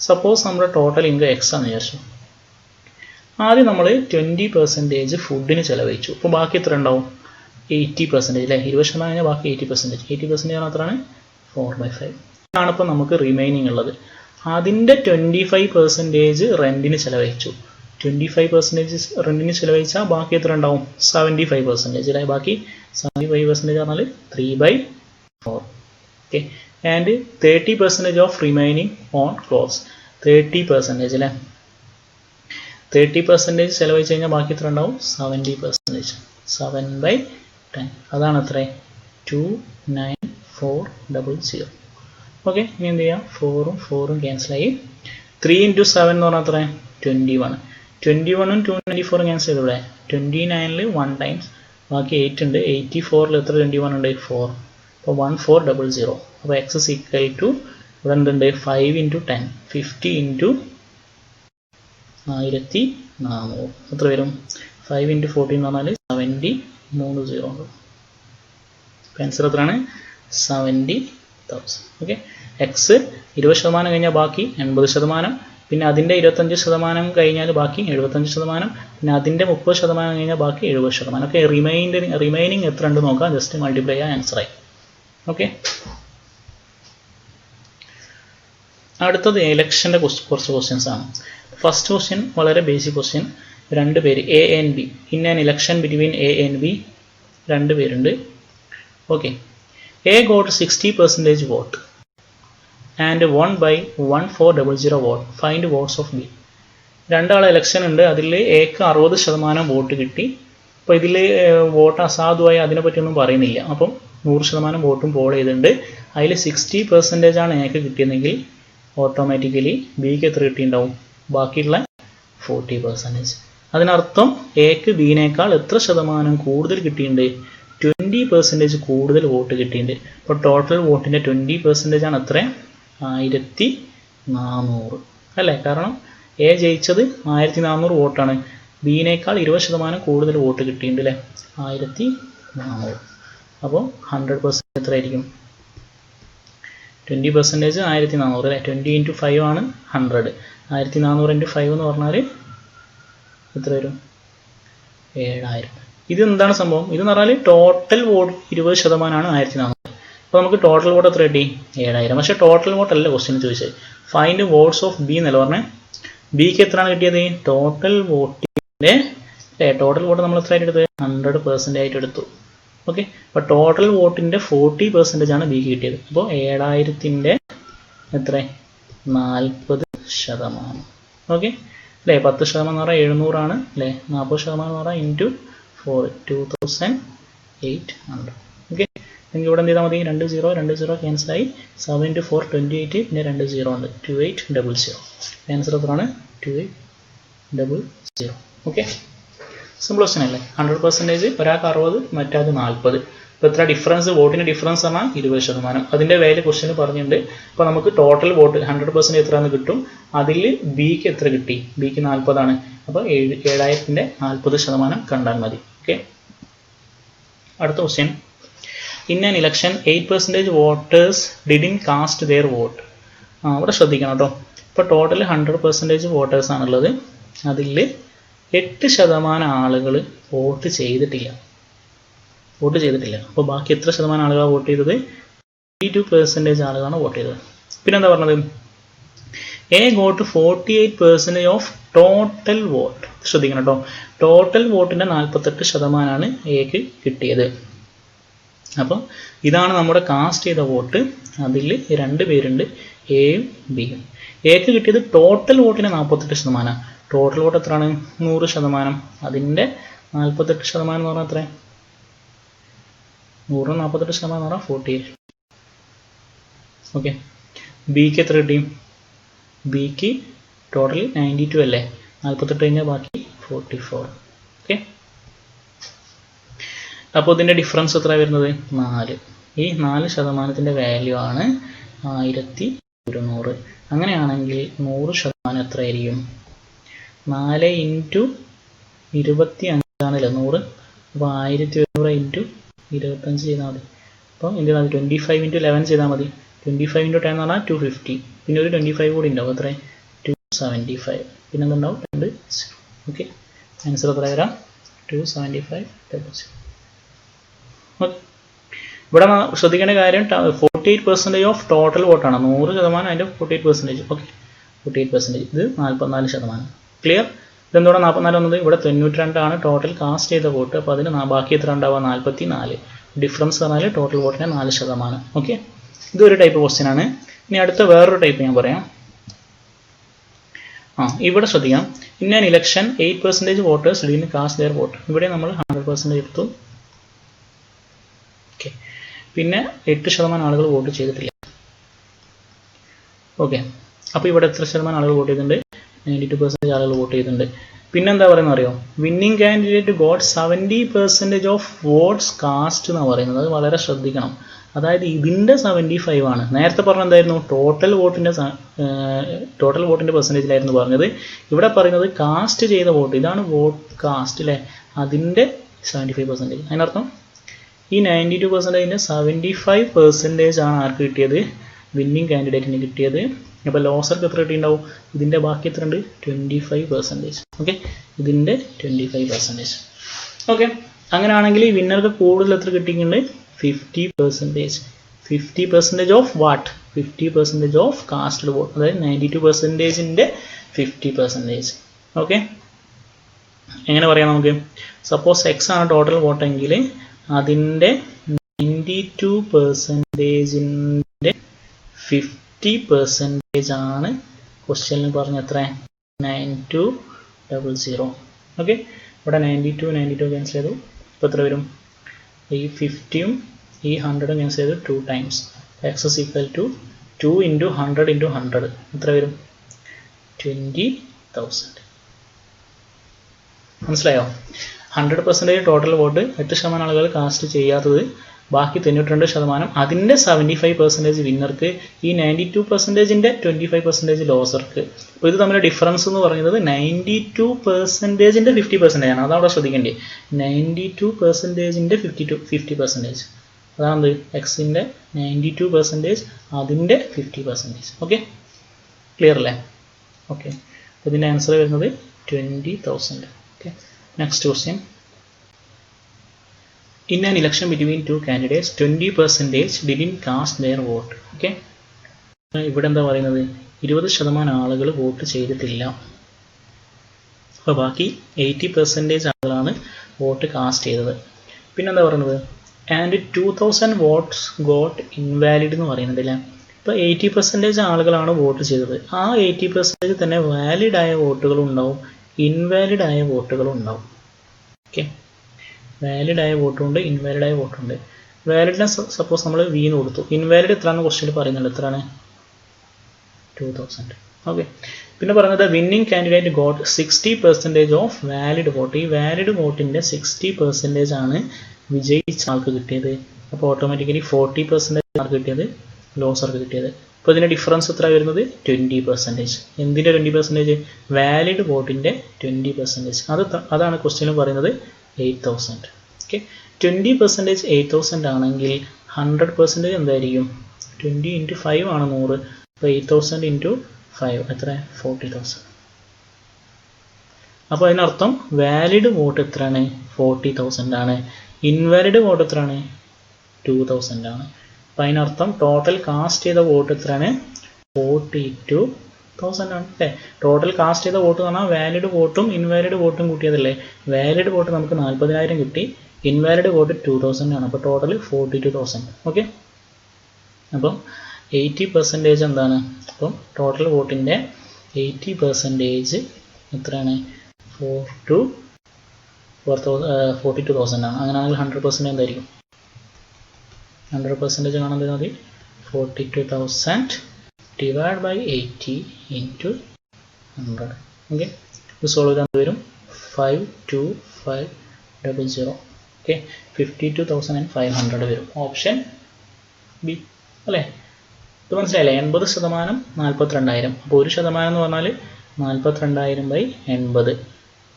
സപ്പോസ് നമ്മുടെ ടോട്ടൽ ഇൻകം എക്സ് ആണെന്ന് വിചാരിച്ചു. ആദ്യം നമ്മൾ 20% ഫുഡിന് ചിലവഴിച്ചു, അപ്പോൾ ബാക്കി എത്ര ഉണ്ടാവും? 80% അല്ലേ. 20% കഴിഞ്ഞാൽ ബാക്കി 80%. 80% ആണ് എത്രയാണ്? 4/5 ആണ് ഇപ്പോൾ നമുക്ക് റിമൈനിങ് ഉള്ളത്. അതിൻ്റെ 25% റെൻറ്റിന് ചിലവഴിച്ചു. 25% റെൻറ്റിന് ചിലവഴിച്ചാൽ ബാക്കി എത്ര ഉണ്ടാവും? 75% അല്ലേ. ബാക്കി 75% പറഞ്ഞാൽ 3/4. Okay, and 30% of remaining on clothes. 30% അല്ലേ. 30% ചിലവഴിച്ച് കഴിഞ്ഞാൽ ബാക്കി എത്ര ഉണ്ടാവും? 70%. 7/10. അതാണ് എത്ര? 29400. ഓക്കെ, ഇനി എന്ത് ചെയ്യാം? 4ഉം 4ഉം ക്യാൻസലായി. 3 × 7 എന്ന് പറഞ്ഞാൽ എത്ര? 21. 21ഉം 294 ക്യാൻസൽ ചെയ്തു. ഇവിടെ 29ൽ 1 ടൈംസ്, ബാക്കി 8 ഉണ്ട്. 84ൽ എത്ര 21 ഉണ്ട്? 4. അപ്പോൾ 1400. അപ്പോൾ എക്സ് ഇസ് ഈക്വൽ ടു ഇവിടെ എന്തുണ്ട്? 5 × 10, 50 × 1400. എത്ര വരും? 5 × 14 എന്ന് പറഞ്ഞാൽ 730 ഉണ്ട്. ആൻസർ എത്രയാണ്? 70,000. ഓക്കെ, എക്സ് 20% കഴിഞ്ഞാൽ ബാക്കി 80%, പിന്നെ അതിൻ്റെ 25% കഴിഞ്ഞാൽ ബാക്കി 75%, പിന്നെ അതിൻ്റെ 30% കഴിഞ്ഞാൽ ബാക്കി 70%. ഓക്കെ, റിമൈനിങ് എത്ര ഉണ്ട് നോക്കാം. ജസ്റ്റ് മൾട്ടിപ്ലൈ ചെയ്യാൻ ആൻസറായി. ഓക്കെ, അടുത്തത് എലക്ഷൻ്റെ കുറച്ച് ക്വസ്റ്റ്യൻസ് ആണ്. ഫസ്റ്റ് ക്വസ്റ്റ്യൻ വളരെ ബേസിക് ക്വസ്റ്റ്യൻ. രണ്ട് പേര് A and B. In an election between A and B, രണ്ട് പേരുണ്ട്. Okay, A got 60% vote and won by 1400 vote. Find votes of B. രണ്ടാളെ ഇലക്ഷൻ ഉണ്ട്, അതിൽ എക്ക് 60% വോട്ട് കിട്ടി. അപ്പോൾ ഇതിൽ വോട്ട് അസാധുവായി അതിനെ പറ്റിയൊന്നും പറയുന്നില്ല. അപ്പം 100% വോട്ടും പോൾ ചെയ്തിട്ടുണ്ട്. അതിൽ 60% ആണ് എക്ക് കിട്ടിയതെങ്കിൽ ഓട്ടോമാറ്റിക്കലി ബിക്ക് എത്ര കിട്ടിയിട്ടുണ്ടാവും? ബാക്കിയുള്ള 40%. അതിനർത്ഥം എക്ക് ബിനേക്കാൾ എത്ര ശതമാനം കൂടുതൽ കിട്ടിയിട്ടുണ്ട്? 20% കൂടുതൽ വോട്ട് കിട്ടിയിട്ടുണ്ട്. അപ്പോൾ ടോട്ടൽ വോട്ടിൻ്റെ 20% ആണ് എത്ര? 1400 അല്ലേ. കാരണം എ ജയിച്ചത് 1400 വോട്ടാണ്, ബിനേക്കാൾ 20% കൂടുതൽ വോട്ട് കിട്ടിയിട്ടുണ്ട് അല്ലേ, 1400. അപ്പോൾ 100% എത്രയായിരിക്കും? 20% 1400 അല്ലേ. 20 × 5 ആണ് 100. 1400 × 5 എന്ന് പറഞ്ഞാൽ എത്ര വരും? 7000. ഇത് എന്താണ് സംഭവം? ഇതെന്ന് പറഞ്ഞാൽ ടോട്ടൽ വോട്ട് 20% ആണ് 1400. അപ്പോൾ നമുക്ക് ടോട്ടൽ വോട്ട് എത്ര കിട്ടി? 7000. പക്ഷേ ടോട്ടൽ വോട്ട് അല്ല ക്വസ്റ്റ്യൻ ചോദിച്ചത്. ഫൈൻഡ് വോട്ട്സ് ഓഫ് ബി എന്നല്ല പറഞ്ഞത്. ബിക്ക് എത്രയാണ് കിട്ടിയത്? ടോട്ടൽ വോട്ടിൻ്റെ ടോട്ടൽ വോട്ട് നമ്മൾ എത്ര ആയിട്ട് എടുത്തത്? 100% ആയിട്ട് എടുത്തു. ഓക്കെ, അപ്പോൾ ടോട്ടൽ വോട്ടിൻ്റെ 40% ആണ് ബിക്ക് കിട്ടിയത്. അപ്പോൾ 7000ൻ്റെ എത്ര? 40%. ഓക്കെ അല്ലേ. 10% എന്ന് പറഞ്ഞാൽ 700 ആണ് അല്ലേ. 40% എന്ന് പറഞ്ഞാൽ ഇൻറ്റു 4, 2800. ഓക്കെ, എങ്കിൽ ഇവിടെ എന്ത് ചെയ്താൽ മതി? 2 0 ക്യാൻസലായി. 7 × 4 28, പിന്നെ 2 0 ഉണ്ട്, 2800. ആൻസർ എത്രയാണ്? 2800. ഓക്കെ, സിമ്പിൾ ക്വസ്റ്റ്യൻ അല്ലേ. 100% ഒരാൾക്ക് 60, മറ്റാൾക്ക് 40. ഇപ്പോൾ എത്ര ഡിഫറൻസ്? വോട്ടിൻ്റെ ഡിഫറൻസ് പറഞ്ഞാൽ 20%. അതിൻ്റെ വാല്യൂ ക്വസ്റ്റ്യൻ പറഞ്ഞിട്ടുണ്ട്. അപ്പോൾ നമുക്ക് ടോട്ടൽ വോട്ട് 100% എത്രയാണെന്ന് കിട്ടും. അതിൽ ബിക്ക് എത്ര കിട്ടി? ബിക്ക് 40 ആണ്. അപ്പോൾ 7000ൻ്റെ 40% കണ്ടാൽ മതി. ഓക്കെ, അടുത്ത question. In an election, 8% voters didn't cast their vote. അവിടെ ശ്രദ്ധിക്കണം കേട്ടോ. ഇപ്പോൾ ടോട്ടൽ 100% വോട്ടേഴ്സ് ആണുള്ളത്. അതിൽ 8% ആളുകൾ വോട്ട് ചെയ്തിട്ടില്ല. അപ്പോൾ ബാക്കി എത്ര ശതമാനം ആളുകളാണ് വോട്ട് ചെയ്തത്? 82% ആളുകളാണ് വോട്ട് ചെയ്തത്. പിന്നെന്താ പറഞ്ഞത്? A got 48% of total vote. ശ്രദ്ധിക്കണം കേട്ടോ, ടോട്ടൽ വോട്ടിൻ്റെ 48%ആണ് എക്ക് കിട്ടിയത്. അപ്പോൾ ഇതാണ് നമ്മുടെ കാസ്റ്റ് ചെയ്ത വോട്ട്. അതിൽ 2 പേരുണ്ട്, എയും ബിയും. എക്ക് കിട്ടിയത് ടോട്ടൽ വോട്ടിൻ്റെ 48%. ടോട്ടൽ വോട്ട് എത്രയാണ്? 100%. അതിൻ്റെ 48% എന്ന് പറഞ്ഞാൽ എത്ര? 100 48% എന്ന് പറഞ്ഞാൽ 48. ഓക്കെ. ബിക്ക് എത്ര കിട്ടി? ബിക്ക് ടോട്ടൽ 92 അല്ലേ, 48 കഴിഞ്ഞാൽ ബാക്കി 44. ഓക്കെ. അപ്പോൾ ഇതിൻ്റെ ഡിഫറൻസ് എത്ര വരുന്നത്? 4. ഈ 4% വാല്യൂ ആണ് 1200. അങ്ങനെയാണെങ്കിൽ 100% എത്രയായിരിക്കും? 4 × 25 ആണല്ലോ 100. അപ്പോൾ 1200 × 25 ചെയ്താൽ മതി. അപ്പോൾ എന്ത് ചെയ്താൽ മതി? 25 × 11 ചെയ്താൽ മതി. 25 × 10 എന്ന് പറഞ്ഞാൽ 250. പിന്നെ ഒരു 25 കൂടി ഉണ്ടാവും. എത്ര? 275. പിന്നെ എന്തുണ്ടാവും? 2 0. ഓക്കെ. ആൻസർ എത്ര വരാം? 275. ഓക്കെ. ഇവിടെ ശ്രദ്ധിക്കേണ്ട കാര്യം 48% ഓഫ് ടോട്ടൽ വോട്ടാണ്. 100% അതിൻ്റെ 48%. ഓക്കെ, 48%. ഇത് 44%. ക്ലിയർ? ഇതെന്തോടെ 44 വന്നത്? ഇവിടെ 92 ആണ് ടോട്ടൽ കാസ്റ്റ് ചെയ്ത വോട്ട്. അപ്പോൾ അതിന് ബാക്കി എത്ര ഉണ്ടാവുക? 44. ഡിഫറൻസ് പറഞ്ഞാൽ ടോട്ടൽ വോട്ടിന് 4%. ഓക്കെ, ഇതൊരു ടൈപ്പ് ക്വസ്റ്റ്യൻ ആണ്. ഇനി അടുത്ത വേറൊരു ടൈപ്പ് ഞാൻ പറയാം. ഇവിടെ ശ്രദ്ധിക്കാം. In an election 8% voters didn't cast their vote. ഇവിടെ നമ്മൾ 100% എടുത്തു. ഓക്കെ. പിന്നെ 8% ആളുകൾ വോട്ട് ചെയ്തിട്ടില്ല. ഓക്കെ. അപ്പോൾ ഇവിടെ എത്ര ശതമാനം ആളുകൾ വോട്ട് ചെയ്തിട്ടുണ്ട്? 92% ആളുകൾ വോട്ട് ചെയ്തിട്ടുണ്ട്. പിന്നെന്താ പറയുന്നത് അറിയോ? Winning candidate got 70% of votes cast എന്നാണ് പറയുന്നത്. അത് വളരെ ശ്രദ്ധിക്കണം. അതായത് ഇതിൻ്റെ 75 ആണ്. നേരത്തെ പറഞ്ഞ എന്തായിരുന്നു? ടോട്ടൽ വോട്ടിൻ്റെ പെർസെൻറ്റേജിലായിരുന്നു പറഞ്ഞത്. ഇവിടെ പറയുന്നത് കാസ്റ്റ് ചെയ്ത വോട്ട്. ഇതാണ് വോട്ട് കാസ്റ്റ് അല്ലേ, അതിൻ്റെ 75%. അതിനർത്ഥം ഈ 92%ൻ്റെ 75% ആണ് ആർക്ക് കിട്ടിയത്? വിന്നിംഗ് കാൻഡിഡേറ്റിന് കിട്ടിയത്. അപ്പോൾ ലോസർക്ക് എത്ര കിട്ടിയിട്ടുണ്ടാവും? ഇതിൻ്റെ ബാക്കി എത്ര ഉണ്ട്? 25%. ഓക്കെ, ഇതിൻ്റെ 25%. ഓക്കെ. അങ്ങനെയാണെങ്കിൽ ഈ വിന്നർക്ക് കൂടുതൽ എത്ര കിട്ടിയിട്ടുണ്ട്? 50%. 50% of what? 50% of casted vote. അതായത് 92%ൻ്റെ 50%. ഓക്കെ. എങ്ങനെ പറയാം നമുക്ക്? സപ്പോസ് എക്സ് ആണ് ടോട്ടൽ വോട്ടെങ്കിൽ അതിൻ്റെ 92%ൻ്റെ 50% ആണ് ക്വസ്റ്റ്യനിൽ പറഞ്ഞ എത്ര? 9200. ഓക്കെ. ഇവിടെ 92 ക്യാൻസൽ ചെയ്തു. ഇപ്പോൾ എത്ര വരും? ഈ 50ഉം ഈ 100ഉം ക്യാൻസൽ ചെയ്തു 2 times. X is equal to 2 × 100 × 100. എത്ര വരും? 20,000. മനസ്സിലായോ? 100% ടോട്ടൽ വോട്ട്, 8% ആളുകൾ കാസ്റ്റ് ചെയ്യാത്തത്, ബാക്കി 92%. അതിൻ്റെ 75% വിന്നർക്ക്, ഈ 92%ൻ്റെ 25% ലോസർക്ക്. അപ്പോൾ ഇത് തമ്മിലെ ഡിഫറൻസ് എന്ന് പറയുന്നത് 92%ൻ്റെ 50% ആണ്. അതവിടെ ശ്രദ്ധിക്കേണ്ടത്. 92%ൻ്റെ 50%. അതാണ് എക്സിൻ്റെ 92%, അതിൻ്റെ 50%. ഓക്കെ, ക്ലിയർ അല്ലേ? ഓക്കെ. അപ്പോൾ ഇതിൻ്റെ ആൻസർ വരുന്നത് 20,000. Okay. Next question. In an election between two candidates, 20% didn't cast their vote. Okay. ഇവിടെ എന്താ പറയുന്നത്? 20% ആളുകൾ വോട്ട് ചെയ്തിട്ടില്ല. അപ്പോൾ ബാക്കി 80% ആളുകളാണ് വോട്ട് കാസ്റ്റ് ചെയ്തത്. പിന്നെന്താ പറയുന്നത്? ആൻഡ് 2000 വോട്ട്സ് ഗോട്ട് ഇൻവാലിഡ് എന്ന് പറയുന്നുണ്ട് അല്ലേ. ഇപ്പോൾ 80% ആളുകളാണ് വോട്ട് ചെയ്തത്. ആ 80% തന്നെ വാലിഡ് ആയ വോട്ടുകളും ഉണ്ടാവും, ഇൻവാലിഡ് ആയ വോട്ടുകളും ഉണ്ടാവും. ഓക്കെ. വാലിഡ് ആയ വോട്ടുണ്ട്, ഇൻവാലിഡ് ആയ വോട്ടുണ്ട്. വാലിഡിനെ സപ്പോസ് നമ്മൾ V എന്ന് കൊടുത്തു. ഇൻവാലിഡ് എത്രയാണ് ക്വസ്റ്റ്യൻ പറയുന്നുണ്ട്? എത്രയാണ്? 2000. ഓക്കെ. പിന്നെ പറയുന്നത് winning candidate got 60% of valid vote. ഈ വാലിഡ് വോട്ടിൻ്റെ 60% ആണ് വിജയിച്ച ആൾക്ക് കിട്ടിയത്. അപ്പോൾ ഓട്ടോമാറ്റിക്കലി 40% ആൾക്ക് കിട്ടിയത്, ലോസർക്ക് കിട്ടിയത്. അപ്പോൾ ഇതിൻ്റെ ഡിഫറൻസ് എത്ര വരുന്നത്? 20%. എന്തിൻ്റെ 20%? വാലിഡ് വോട്ടിൻ്റെ 20%. അതാണ് ക്വസ്റ്റ്യനിൽ പറയുന്നത് 8,000. ഓക്കെ. 20% 8,000 ആണെങ്കിൽ 100% എന്തായിരിക്കും? 20 × 5 ആണ് 100. അപ്പോൾ 8000 ഇൻറ്റു 5 എത്ര 40,000. അപ്പോൾ അതിനർത്ഥം വാലിഡ് വോട്ട് എത്രയാണ് 40,000 ആണ്. ഇൻവാലിഡ് വോട്ട് എത്രയാണ് 2,000 ആണ്. അപ്പോൾ അതിനർത്ഥം ടോട്ടൽ കാസ്റ്റ് ചെയ്ത വോട്ട് എത്രയാണ് 42,000 ആണ് അല്ലേ. ടോട്ടൽ കാസ്റ്റ് ചെയ്ത വോട്ട് എന്ന് പറഞ്ഞാൽ വാലിഡ് വോട്ടും ഇൻവാലിഡ് വോട്ടും കൂട്ടിയതല്ലേ. വാലിഡ് വോട്ട് നമുക്ക് 40,000 കിട്ടി, ഇൻവാലിഡ് വോട്ട് 2,000 ആണ്. അപ്പോൾ ടോട്ടൽ 42,000. ഓക്കെ, അപ്പം 80% എന്താണ്, അപ്പം ടോട്ടൽ വോട്ടിൻ്റെ 80% എത്രയാണ് 42,000 ആണ്. അങ്ങനെയാണെങ്കിൽ 100% എന്തായിരിക്കും 100% കാണാൻ മതി 42,000 divided by 80 into 100. ഓക്കെ, ഇത് സോൾവ് ചെയ്താൽ വരും 52500. ഓക്കെ, 52,500 വരും. ഓപ്ഷൻ ബി അല്ലേ. ഇത് മനസ്സിലായില്ലേ. 80% 42,000. അപ്പോൾ 1% എന്ന് പറഞ്ഞാൽ 42,000/80.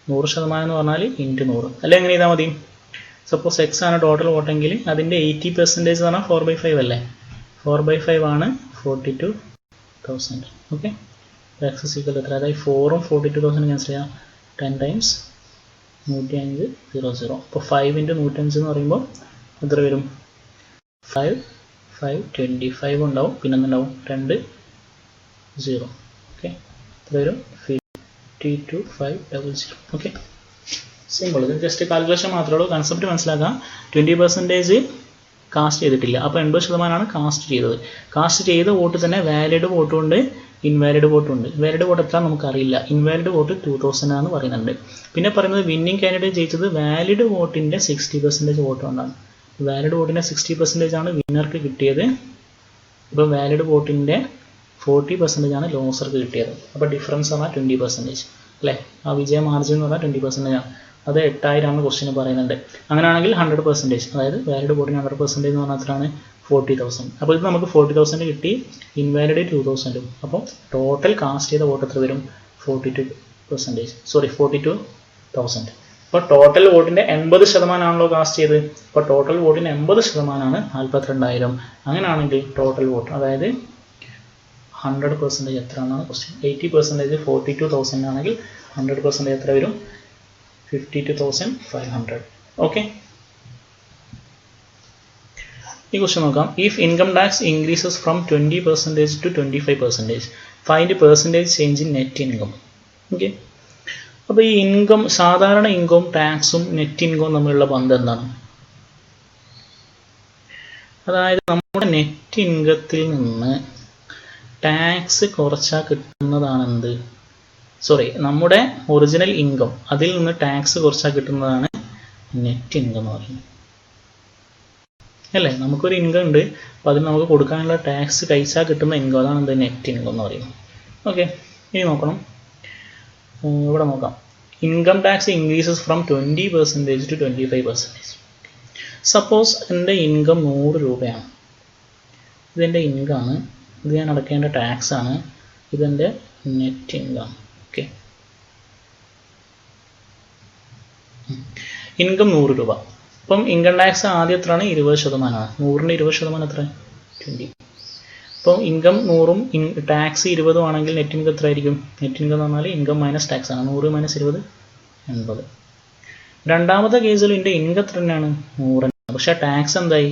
100% എന്ന് പറഞ്ഞാൽ ഇൻറ്റു 100 അല്ലേ. എങ്ങനെ ചെയ്താൽ മതി. സപ്പോസ് എക്സ് ആണ് ടോട്ടൽ വോട്ടെങ്കിൽ അതിൻ്റെ 80% എന്ന് പറഞ്ഞാൽ 4/5 അല്ലേ. 4/5 ആണ് 42,000. ഓക്കെ, എക്സ് ഈക്വൽ എത്ര, അതായത് 4ഉം 42,000 ക്യാൻസൽ ചെയ്യാം. 10 ടൈംസ് 105 00. അപ്പോൾ 5 × 105 എന്ന് പറയുമ്പോൾ എത്ര വരും 525 ഉണ്ടാവും. പിന്നെ എന്തുണ്ടാവും 2 0. ഓക്കെ, എത്ര വരും 52,500. Okay, simple. ഇത് ജസ്റ്റ് കാൽക്കുലേഷൻ മാത്രമേ ഉള്ളൂ. കൺസെപ്റ്റ് മനസ്സിലാക്കാം. 20% കാസ്റ്റ് ചെയ്തിട്ടില്ല. അപ്പോൾ 80% കാസ്റ്റ് ചെയ്തത്. കാസ്റ്റ് ചെയ്ത വോട്ട് തന്നെ വാലിഡ് വോട്ടും ഉണ്ട്, ഇൻവാലിഡ് വോട്ടും ഉണ്ട്. വാലിഡ് വോട്ട് എത്ര നമുക്കറിയില്ല. ഇൻവാലിഡ് വോട്ട് 2,000 ആണെന്ന് പറയുന്നുണ്ട്. പിന്നെ പറയുന്നത് വിന്നിംഗ് കാൻഡിഡേറ്റ് ജയിച്ചത് വാലിഡ് വോട്ടിൻ്റെ 60% വോട്ട് കൊണ്ടാണ്. വാലിഡ് വോട്ടിൻ്റെ 60% ആണ് വിന്നർക്ക് കിട്ടിയത്. ഇപ്പോൾ വാലിഡ് വോട്ടിൻ്റെ 40% ആണ് ലോസർക്ക് കിട്ടിയത്. അപ്പോൾ ഡിഫറൻസ് പറഞ്ഞാൽ 20% അല്ലേ. ആ വിജയ മാർജിൻ എന്ന് പറഞ്ഞാൽ 20% ആണ്. അത് 8,000 ആണ് ക്വസ്റ്റിന് പറയുന്നുണ്ട്. അങ്ങനെയാണെങ്കിൽ 100%, അതായത് വാലിഡ് വോട്ടിന് 100% എന്ന് പറഞ്ഞാൽ എത്രയാണ് 40,000. അപ്പോൾ ഇത് നമുക്ക് 40,000 കിട്ടി, ഇൻവാലിഡ് 2,000. അപ്പോൾ ടോട്ടൽ കാസ്റ്റ് ചെയ്ത വോട്ട് എത്ര വരും 42,000. അപ്പോൾ ടോട്ടൽ വോട്ടിൻ്റെ 80% ആണല്ലോ കാസ്റ്റ് ചെയ്ത്. അപ്പോൾ ടോട്ടൽ വോട്ടിൻ്റെ 80% ആണ് 42,000. അങ്ങനെയാണെങ്കിൽ ടോട്ടൽ വോട്ട് അതായത് 100% എത്രയാണെന്നാണ് ക്വസ്റ്റ്യൻ. 80% 42,000 ആണെങ്കിൽ 100% എത്ര വരും 52,500. ഓക്കെ, ഈ ക്വസ്റ്റ്യൻ നോക്കാം. If income tax increases from 20% to 25%, find percentage change in net income. Okay, അപ്പോൾ ഈ ഇൻകം, സാധാരണ ഇൻകം ടാക്സും നെറ്റ് ഇൻകവും തമ്മിലുള്ള ബന്ധം എന്താണ്? അതായത് നമ്മുടെ നെറ്റ് ഇൻകത്തിൽ നിന്ന് ടാക്സ് കുറച്ചാൽ കിട്ടുന്നതാണെന്ത്, നമ്മുടെ ഒറിജിനൽ ഇൻകം അതിൽ നിന്ന് ടാക്സ് കുറച്ചാൽ കിട്ടുന്നതാണ് നെറ്റ് ഇൻകം എന്ന് പറയുന്നത് അല്ലേ. നമുക്കൊരു ഇൻകം ഉണ്ട്, അപ്പോൾ അതിന് നമുക്ക് കൊടുക്കാനുള്ള ടാക്സ് കഴിച്ചാൽ കിട്ടുന്ന ഇൻകം, അതാണ് എന്ത് നെറ്റ് ഇൻകം എന്ന് പറയുന്നത്. ഓക്കെ, ഇനി നോക്കണം. ഇവിടെ നോക്കാം. Income tax increases from 20% to 25%. Suppose എൻ്റെ ഇൻകം 100 രൂപയാണ്. ഇതെൻ്റെ ഇൻകമാണ്, ഇത് ഞാൻ അടയ്ക്കേണ്ട ടാക്സ് ആണ്, ഇതെൻ്റെ നെറ്റ് ഇൻകം. ഓക്കെ, ഇൻകം 100 രൂപ. അപ്പം ഇൻകം ടാക്സ് ആദ്യം എത്രയാണ് 20%. 100ൻ്റെ 20% എത്ര 20. അപ്പോൾ ഇൻകം 100ഉം ടാക്സ് 20 ആണെങ്കിൽ നെറ്റ് ഇൻകം എത്ര ആയിരിക്കും? നെറ്റ് ഇൻകം എന്ന് പറഞ്ഞാൽ ഇൻകം മൈനസ് ടാക്സ് ആണ്. 100 - 20 80. രണ്ടാമത്തെ കേസിൽ എൻ്റെ ഇൻകം എത്ര തന്നെയാണ് 100, പക്ഷേ ടാക്സ് എന്തായി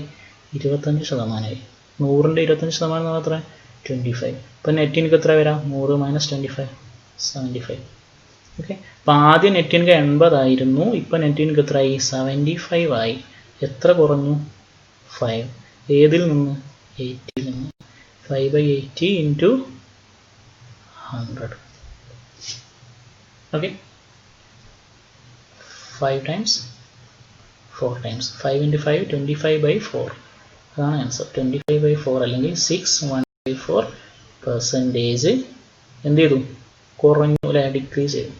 25%. 100ൻ്റെ 25% എന്ന് പറഞ്ഞാൽ എത്ര 25. അപ്പോൾ നെറ്റ് ഇൻകം എത്ര വരാം 100 - 25 75. ഓക്കെ, അപ്പോൾ ആദ്യം നെറ്റ് ഇൻകം 80 ആയിരുന്നു, ഇപ്പോൾ നെറ്റ് ഇൻകം എത്രയായി 75 ആയി. എത്ര കുറഞ്ഞു 5. ഏതിൽ നിന്ന് 80ൽ നിന്ന്. 5/80 into 100. Okay, 5 times 4 times 5 × 5 25/4. അതാണ് ആൻസർ. 25/4 അല്ലെങ്കിൽ 6/1/4% എന്ത് ചെയ്തു കുറഞ്ഞു അല്ലെ, ഡിക്രീസ് ചെയ്തു.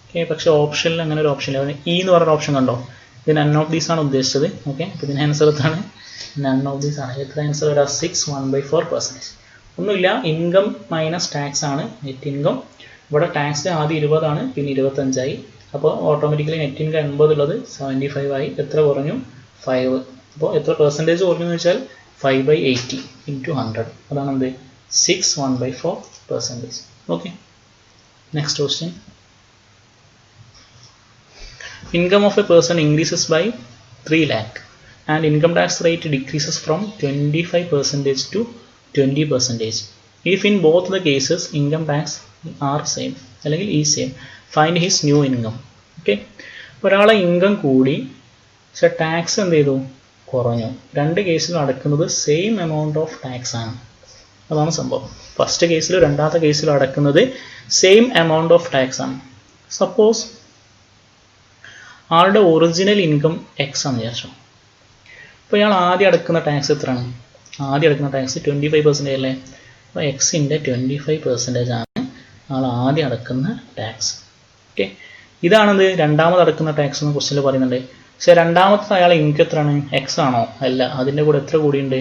ഓക്കെ, പക്ഷേ ഓപ്ഷനിൽ അങ്ങനെ ഒരു ഓപ്ഷൻ ഇല്ല. ഇ എന്ന് പറഞ്ഞ ഓപ്ഷൻ കണ്ടോ, ഇത് നൺ ഓഫ് ദീസ് ആണ് ഉദ്ദേശിച്ചത്. ഓക്കെ, അപ്പോൾ ഇതിന് ആൻസർ എത്താണ് നൺ ഓഫ് ദീസ് ആണ്. എത്ര ആൻസർ വരാം 6/1/4%. ഒന്നുമില്ല, ഇൻകം മൈനസ് ടാക്സ് ആണ് നെറ്റ് ഇൻകം. ഇവിടെ ടാക്സ് ആദ്യം 20 ആണ്, പിന്നെ 25 ആയി. അപ്പോൾ ഓട്ടോമാറ്റിക്കലി നെറ്റ് ഇൻകം 80 ഉള്ളത് 75 ആയി. എത്ര കുറഞ്ഞു 5. അപ്പോൾ എത്ര പെർസെൻറ്റേജ് കുറഞ്ഞു എന്ന് വെച്ചാൽ 5/80 into 100. അതാണ് എന്ത് 6.1/4%. Okay. Next question. Income of a person increases by 3 lakh and income tax rate decreases from 25% to 20%. If in both the cases income tax are same അല്ലെങ്കിൽ is same, find his new income. Okay. ഒരാളെ income കൂടി പക്ഷെ tax എന്ത് ചെയ്തു കുറഞ്ഞു. രണ്ട് കേസിലും അടക്കുന്നത് same amount of tax ആണ്. അതാണ് സംഭവം. ഫസ്റ്റ് കേസിലും രണ്ടാമത്തെ കേസിലും അടക്കുന്നത് സെയിം എമൗണ്ട് ഓഫ് ടാക്സ് ആണ്. സപ്പോസ് ആളുടെ ഒറിജിനൽ ഇൻകം എക്സ് ആണെന്ന് വിചാരിച്ചു. അപ്പോൾ ഇയാൾ ആദ്യം അടക്കുന്ന ടാക്സ് എത്രയാണ്? ആദ്യം അടക്കുന്ന ടാക്സ് 25% അല്ലേ? അപ്പോൾ എക്സിൻ്റെ 25% ആണ് ആൾ ആദ്യം അടക്കുന്ന ടാക്സ്. ഓക്കെ, ഇതാണെന്ത് രണ്ടാമത് അടക്കുന്ന ടാക്സ് എന്ന് ക്വസ്റ്റ്യനിൽ പറയുന്നുണ്ട്. പക്ഷേ രണ്ടാമത്തെ അയാളെ ഇൻകം എത്രയാണ്? എക്സ് ആണോ? അല്ല, അതിൻ്റെ കൂടെ എത്ര കൂടിയുണ്ട്?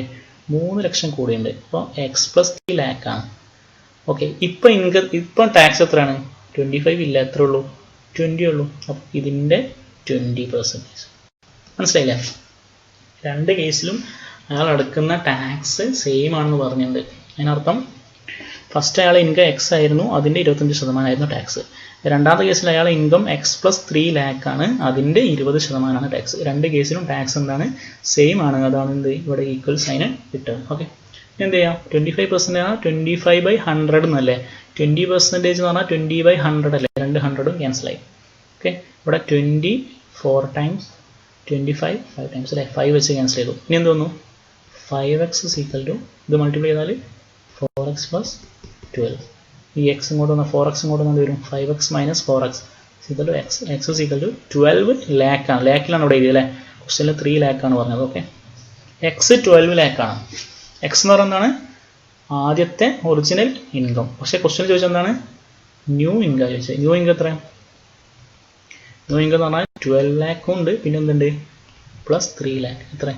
3 ലക്ഷം കൂടിയുണ്ട്. അപ്പോൾ എക്സ് പ്ലസ് 3 ലാക്ക് ആണ്. ഓക്കെ, ഇപ്പം ടാക്സ് എത്രയാണ്? 25 ഇല്ല, എത്ര ഉള്ളൂ? 20 ഉള്ളൂ. അപ്പം ഇതിൻ്റെ 20%. മനസ്സിലായില്ലേ? രണ്ട് കേസിലും അയാൾ അടക്കുന്ന ടാക്സ് സെയിം ആണെന്ന് പറഞ്ഞിട്ടുണ്ട്. അതിനർത്ഥം ഫസ്റ്റ് അയാളെ ഇൻകം എക്സ് ആയിരുന്നു, അതിൻ്റെ 25% ആയിരുന്നു ടാക്സ്. രണ്ടാമത്തെ കേസിൽ അയാളെ ഇൻകം എക്സ് പ്ലസ് 3 ലാക്ക് ആണ്, അതിൻ്റെ 20% ടാക്സ്. രണ്ട് കേസിലും ടാക്സ് എന്താണ്? സെയിം ആണ്. അതാണ് എന്ത് ഇവിടെ ഈക്വൽ സൈന് കിട്ടുന്നത്. ഓക്കെ, എന്ത് ചെയ്യാം? 25% ആണ് 25/100 എന്നല്ലേ? 20% എന്ന് പറഞ്ഞാൽ 20/100 അല്ലേ? 200 ക്യാൻസൽ ആയി. ഓക്കെ, ഇവിടെ 24 ടൈംസ് 25 5 ടൈംസ് അല്ലേ? 5 വെച്ച് ക്യാൻസൽ ചെയ്തു. ഇനി എന്ത് വന്നു? 5x = ഇത് മൾട്ടിപ്ലൈ ചെയ്താൽ 4x + 12. ഈ എക്സ് ഇങ്ങോട്ട് വന്നാൽ 4x ഇങ്ങോട്ട് വന്നാൽ വരും 5x - 4x = x. x = 12 lakh ആണ്. ലാക്കിലാണ് ഇവിടെ എഴുതിയത് അല്ലേ? ക്വസ്റ്റ്യനിൽ 3 ലാക്ക് ആണ് പറഞ്ഞത്. ഓക്കെ, എക്സ് 12 ലാക്ക് ആണ്. എക്സ് എന്ന് പറയുന്നത് എന്താണ്? ആദ്യത്തെ ഒറിജിനൽ ഇൻകം. പക്ഷേ ക്വസ്റ്റ്യനിൽ ചോദിച്ചത് എന്താണ്? ന്യൂ ഇൻകം ചോദിച്ചത്. ന്യൂ ഇൻകം എത്ര? ന്യൂ ഇൻകം എന്ന് പറഞ്ഞാൽ 12 ലാക്കും ഉണ്ട്, പിന്നെ എന്തുണ്ട്? പ്ലസ് 3 ലാക്ക്. എത്ര?